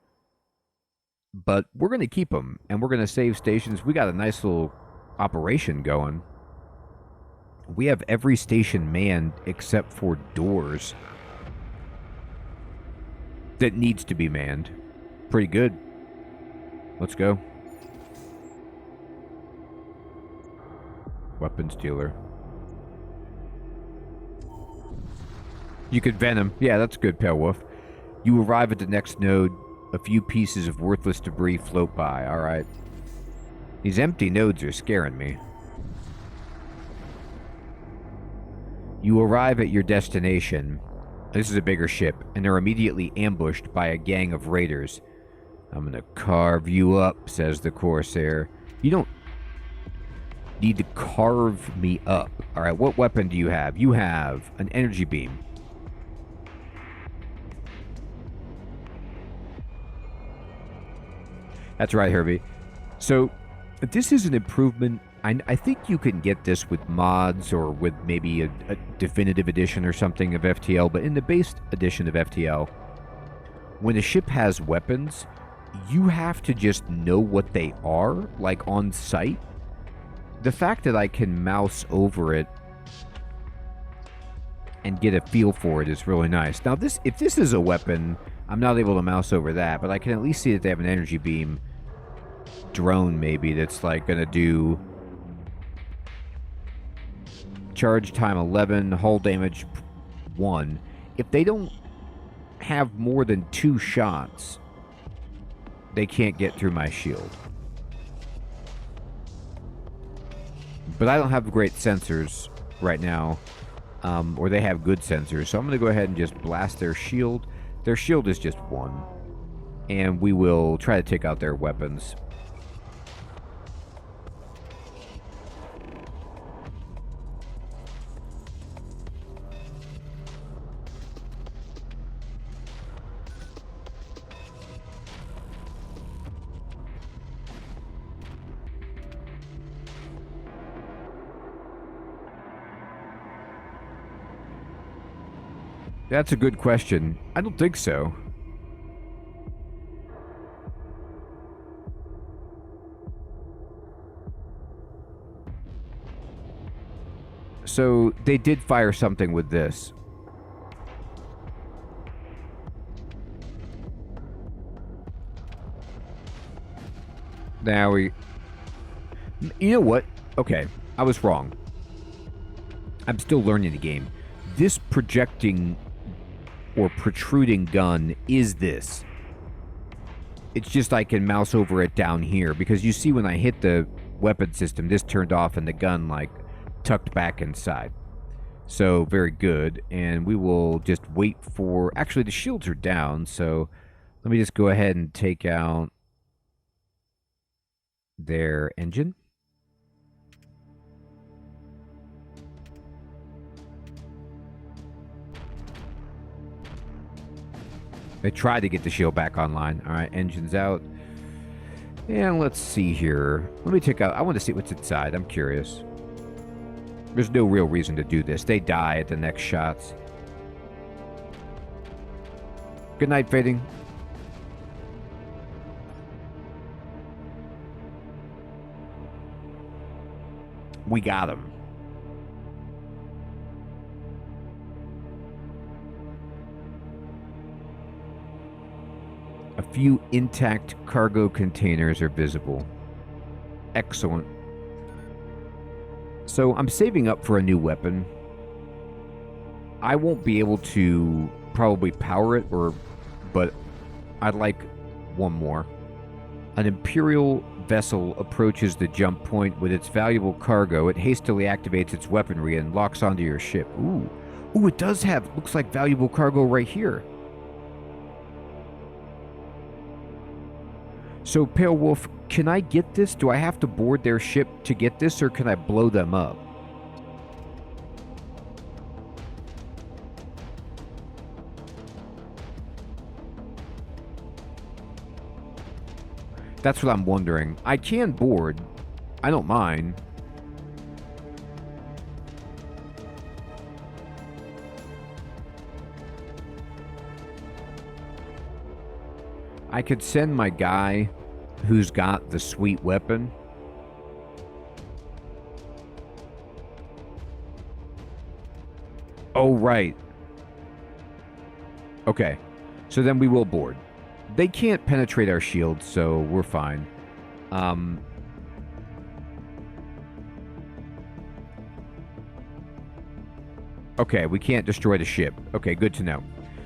But we're going to keep them, and we're going to save stations. We got a nice little operation going. We have every station manned except for doors that needs to be manned. Pretty good. Let's go. Weapons dealer. You could venom. Yeah, that's good, Pale Wolf. You arrive at the next node. A few pieces of worthless debris float by. All right. These empty nodes are scaring me. You arrive at your destination. This is a bigger ship, and they're immediately ambushed by a gang of raiders. I'm gonna carve you up, says the Corsair. You don't need to carve me up. All right, what weapon do you have? You have an energy beam. That's right, Herbie. So, this is an improvement. I think you can get this with mods or with maybe a definitive edition or something of FTL, but in the base edition of FTL, when a ship has weapons, you have to just know what they are, like on sight. The fact that I can mouse over it and get a feel for it is really nice. Now, if this is a weapon, I'm not able to mouse over that, but I can at least see that they have an energy beam drone, maybe, that's like going to do charge time 11, hull damage 1. If they don't have more than 2 shots, they can't get through my shield. But I don't have great sensors right now, or they have good sensors, so I'm going to go ahead and just blast their shield. Their shield is just 1, and we will try to take out their weapons. That's a good question. I don't think so. So, they did fire something with this. Now we... You know what? Okay, I was wrong. I'm still learning the game. This projecting or protruding gun is this. It's just I can mouse over it down here, because you see when I hit the weapon system, this turned off and the gun, like, tucked back inside. So, very good. And we will just wait for... Actually, the shields are down, so let me just go ahead and take out their engine. They tried to get the shield back online. All right, engine's out. And let's see here. Let me take out... I want to see what's inside. I'm curious. There's no real reason to do this. They die at the next shots. Good night, Fading. We got him. A few intact cargo containers are visible. Excellent. So I'm saving up for a new weapon. I won't be able to probably power it, but I'd like one more. An Imperial vessel approaches the jump point with its valuable cargo. It hastily activates its weaponry and locks onto your ship. Ooh. Ooh, it does have, looks like valuable cargo right here. So, Pale Wolf, can I get this? Do I have to board their ship to get this, or can I blow them up? That's what I'm wondering. I can board. I don't mind. I could send my guy who's got the sweet weapon. Oh, right. Okay. So then we will board. They can't penetrate our shield, so we're fine. Okay, we can't destroy the ship. Okay, good to know.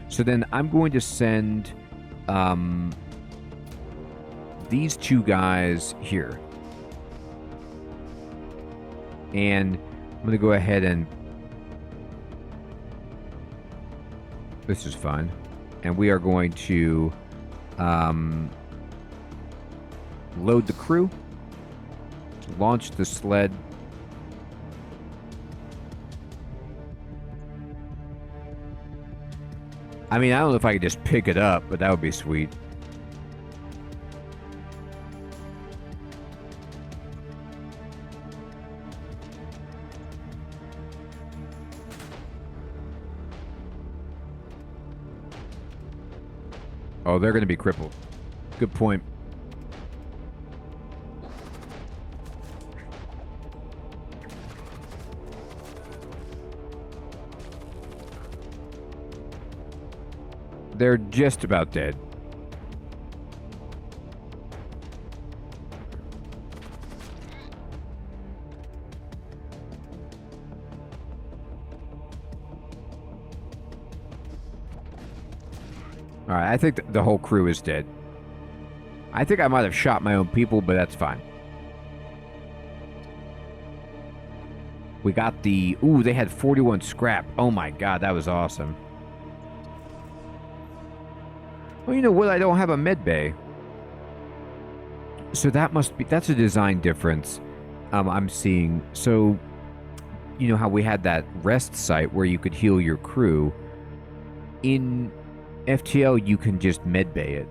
So then I'm going to send... these two guys here. And I'm going to go ahead and... This is fine. And we are going to load the crew. Launch the sled. I mean, I don't know if I could just pick it up, but that would be sweet. Oh, they're going to be crippled. Good point. They're just about dead. Alright, I think the whole crew is dead. I think I might have shot my own people, but that's fine. We got the... Ooh, they had 41 scrap. Oh my god, that was awesome. Well, you know what? I don't have a med bay. So that must be... That's a design difference I'm seeing. So, you know how we had that rest site where you could heal your crew? In FTL, you can just med bay it.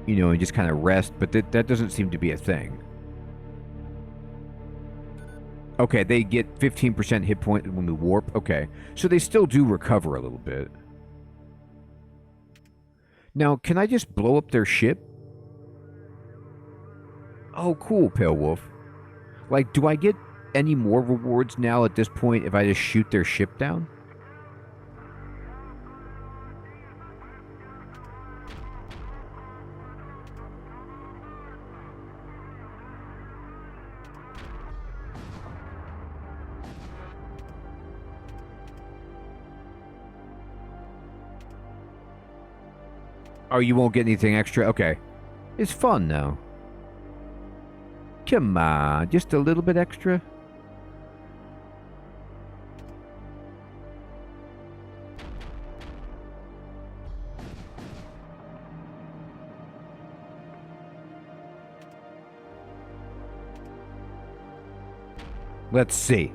You know, and just kind of rest, but that doesn't seem to be a thing. Okay, they get 15% hit point when we warp. Okay, so they still do recover a little bit. Now, can I just blow up their ship? Oh, cool, Pale Wolf. Like, do I get any more rewards now at this point if I just shoot their ship down? Oh, you won't get anything extra? Okay. It's fun, though. Come on, just a little bit extra? Let's see.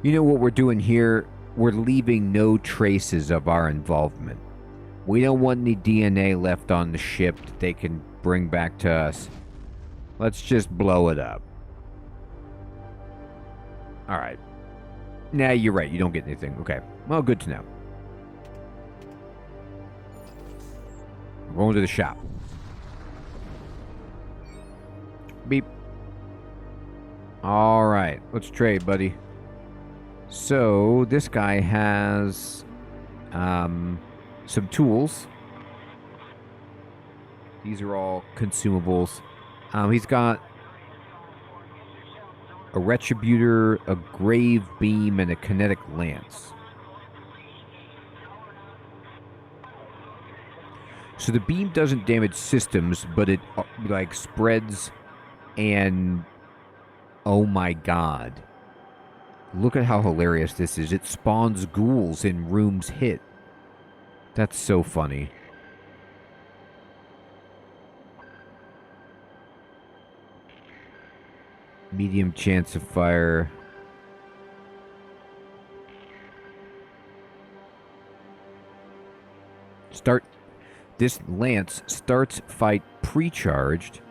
You know what we're doing here? We're leaving no traces of our involvement. We don't want any DNA left on the ship that they can bring back to us. Let's just blow it up. Alright. Nah, you're right. You don't get anything. Okay. Well, good to know. We're going to the shop. Beep. Alright. Let's trade, buddy. So, this guy has some tools. These are all consumables. He's got a retributor, a grave beam, and a kinetic lance. So the beam doesn't damage systems, but it like spreads and... Oh my god. Look at how hilarious this is. It spawns ghouls in rooms hit. That's so funny. Medium chance of fire. This lance starts fight pre-charged,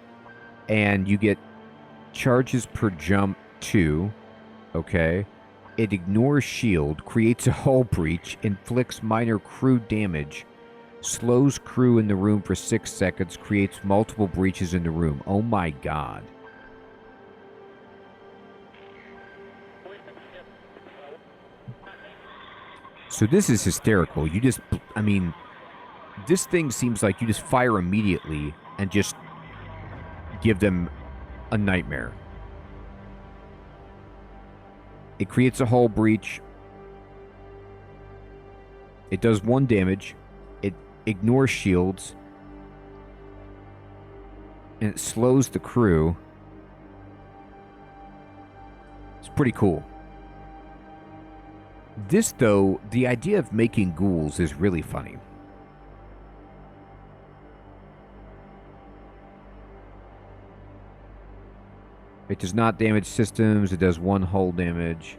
and you get charges per jump 2. Okay. It ignores shield, creates a hull breach, inflicts minor crew damage, slows crew in the room for 6 seconds, creates multiple breaches in the room. Oh my god. So this is hysterical. You just, I mean, this thing seems like you just fire immediately and just give them a nightmare. It creates a hull breach. It does 1 damage. It ignores shields. And it slows the crew. It's pretty cool. This, though, the idea of making ghouls is really funny. It does not damage systems. It does 1 hull damage.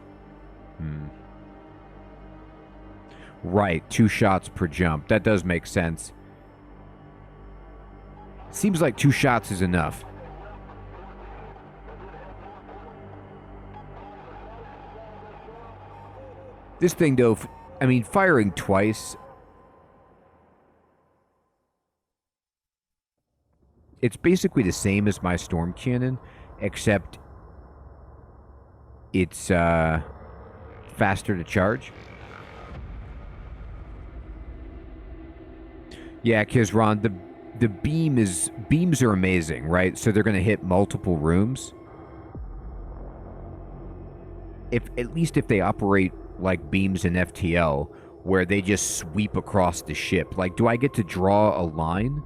Right, 2 shots per jump. That does make sense. Seems like 2 shots is enough. This thing, though, I mean, firing twice... It's basically the same as my storm cannon, except it's faster to charge. Yeah, Kizron, the beams are amazing, right? So they're gonna hit multiple rooms. At least if they operate like beams in FTL, where they just sweep across the ship. Like, do I get to draw a line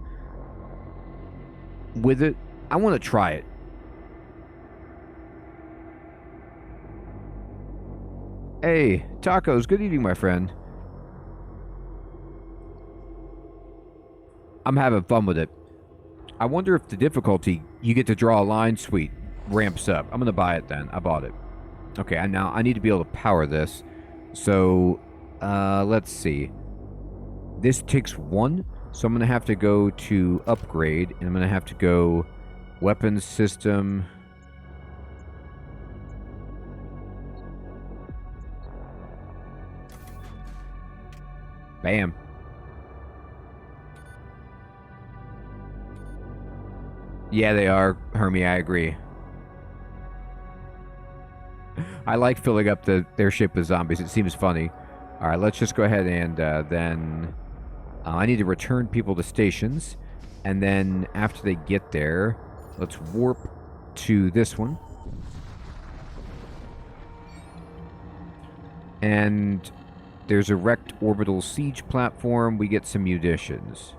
with it? I want to try it. Hey, tacos. Good evening, my friend. I'm having fun with it. I wonder if the difficulty, you get to draw a line, sweet, ramps up. I'm going to buy it then. I bought it. Okay, I need to be able to power this. So, let's see. This takes 1, so I'm going to have to go to upgrade, and I'm going to have to go weapons system. Bam. Yeah, they are, Hermie, I agree. I like filling up their ship with zombies. It seems funny. All right, let's just go ahead and then... I need to return people to stations. And then after they get there, let's warp to this one. And there's a wrecked orbital siege platform. We get some munitions.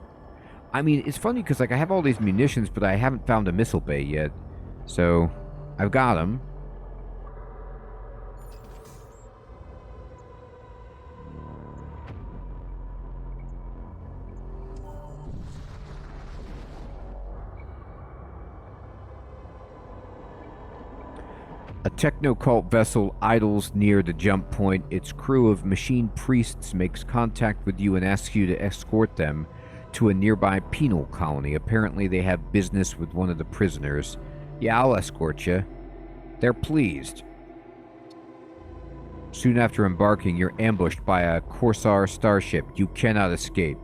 I mean, it's funny because, like, I have all these munitions, but I haven't found a missile bay yet. So, I've got them. A techno-cult vessel idles near the jump point. Its crew of machine priests makes contact with you and asks you to escort them to a nearby penal colony. Apparently they have business with one of the prisoners. Yeah, I'll escort you. They're pleased. Soon after embarking, you're ambushed by a Corsair starship. You cannot escape.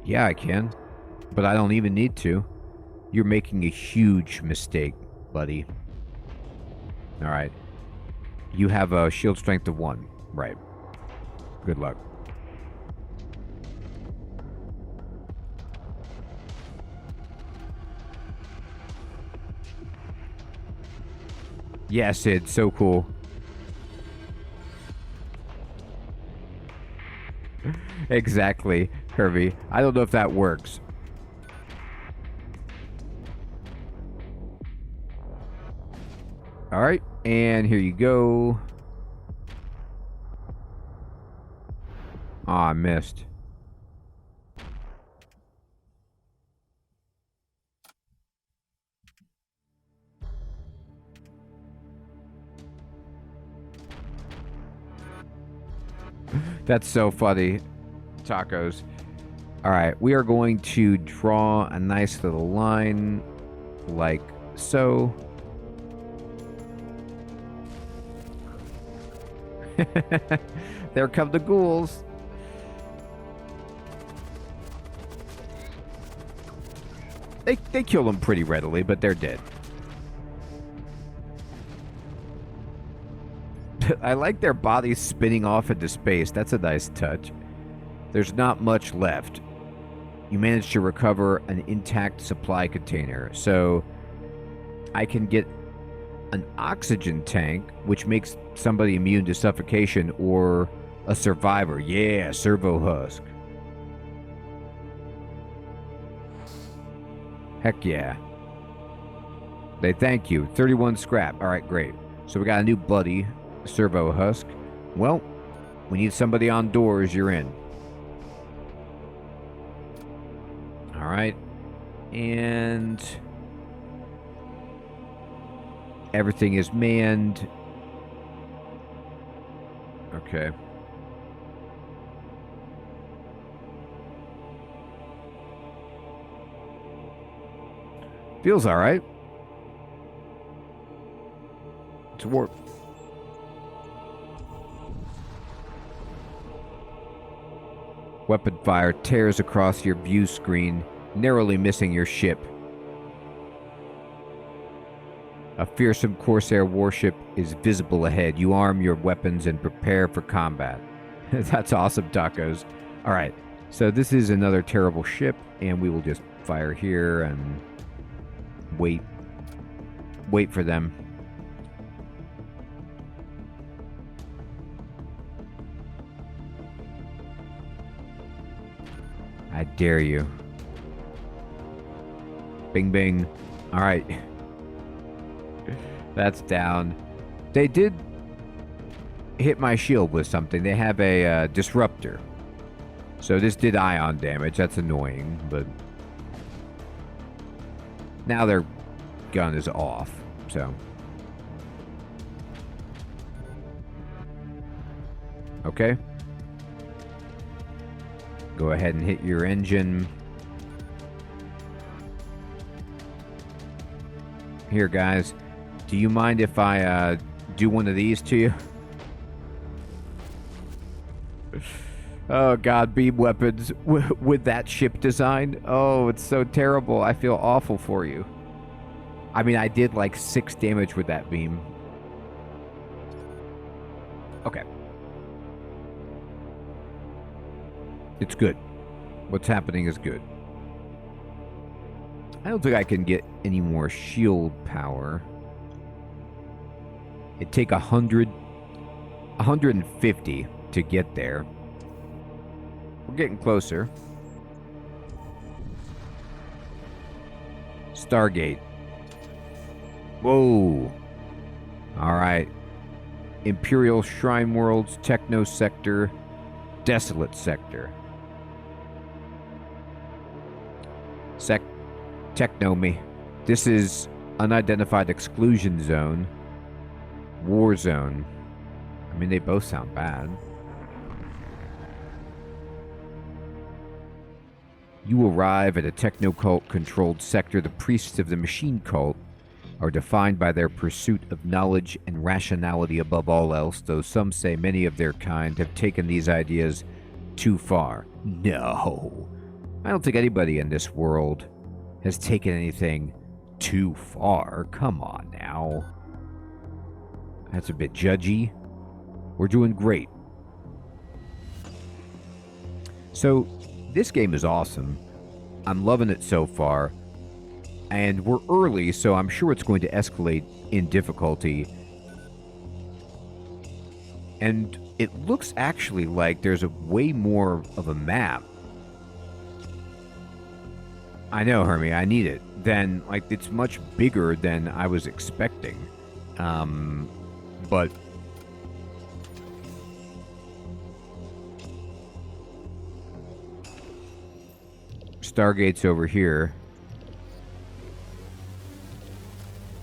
Yeah, I can. But I don't even need to. You're making a huge mistake, buddy. Alright. You have a shield strength of 1. Right. Good luck. Yeah, Sid. So cool. Exactly, Kirby. I don't know if that works. Alright, and here you go. Aw, I missed. That's so funny. Tacos. Alright, we are going to draw a nice little line like so. There come the ghouls. They kill them pretty readily, but they're dead. I like their bodies spinning off into space. That's a nice touch. There's not much left. You managed to recover an intact supply container, so I can get an oxygen tank, which makes somebody immune to suffocation, or a survivor. Yeah, servo husk. Heck yeah. They thank you. 31 scrap. Alright, great. So we got a new buddy, servo husk. Well, we need somebody on doors. You're in. Alright. And everything is manned. Okay. Feels alright. It's warp. Weapon fire tears across your view screen, narrowly missing your ship. A fearsome Corsair warship is visible ahead. You arm your weapons and prepare for combat. That's awesome, tacos. All right, so this is another terrible ship, and we will just fire here and wait for them. I dare you. Bing, bing. All right. That's down. They did hit my shield with something. They have a disruptor. So this did ion damage. That's annoying, but now their gun is off. So okay. Go ahead and hit your engine. Here, guys. Do you mind if I do one of these to you? Oh, God. Beam weapons with that ship design. Oh, it's so terrible. I feel awful for you. I mean, I did like 6 damage with that beam. Okay. It's good. What's happening is good. I don't think I can get any more shield power. It'd take 150 to get there. We're getting closer. Stargate. Whoa. All right. Imperial Shrine Worlds, Techno Sector, Desolate Sector. Techno me. This is Unidentified Exclusion Zone. War Zone. I mean, they both sound bad. You arrive at a techno-cult-controlled sector. The priests of the machine cult are defined by their pursuit of knowledge and rationality above all else, though some say many of their kind have taken these ideas too far. No. I don't think anybody in this world has taken anything too far. Come on now. That's a bit judgy. We're doing great. So, this game is awesome. I'm loving it so far. And we're early, so I'm sure it's going to escalate in difficulty. And it looks actually like there's a way more of a map. I know, Hermie, I need it. Then, like, it's much bigger than I was expecting. But Stargate's over here.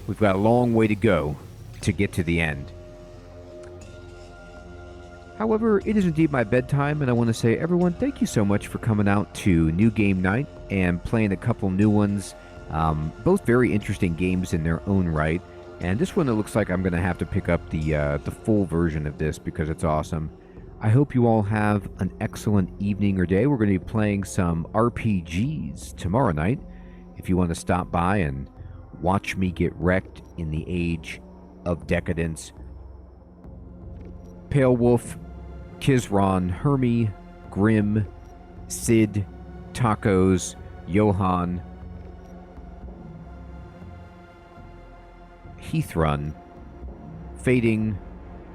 We've got a long way to go to get to the end. However, it is indeed my bedtime, and I want to say, everyone, thank you so much for coming out to New Game Night and playing a couple new ones. Both very interesting games in their own right. And this one, it looks like I'm going to have to pick up the full version of this because it's awesome. I hope you all have an excellent evening or day. We're going to be playing some RPGs tomorrow night. If you want to stop by and watch me get wrecked in the age of decadence. Pale Wolf, Kizron, Hermie, Grim, Sid, Tacos, Johan, Heathrun, Fading,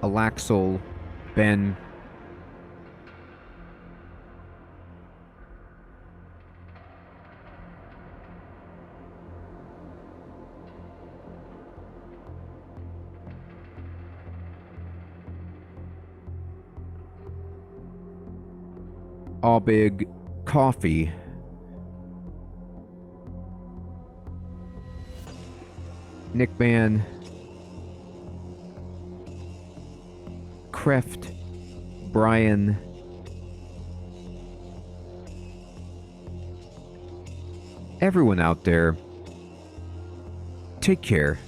Alaxel, Ben, Big Coffee, Nickman, Kreft, Brian, everyone out there, take care.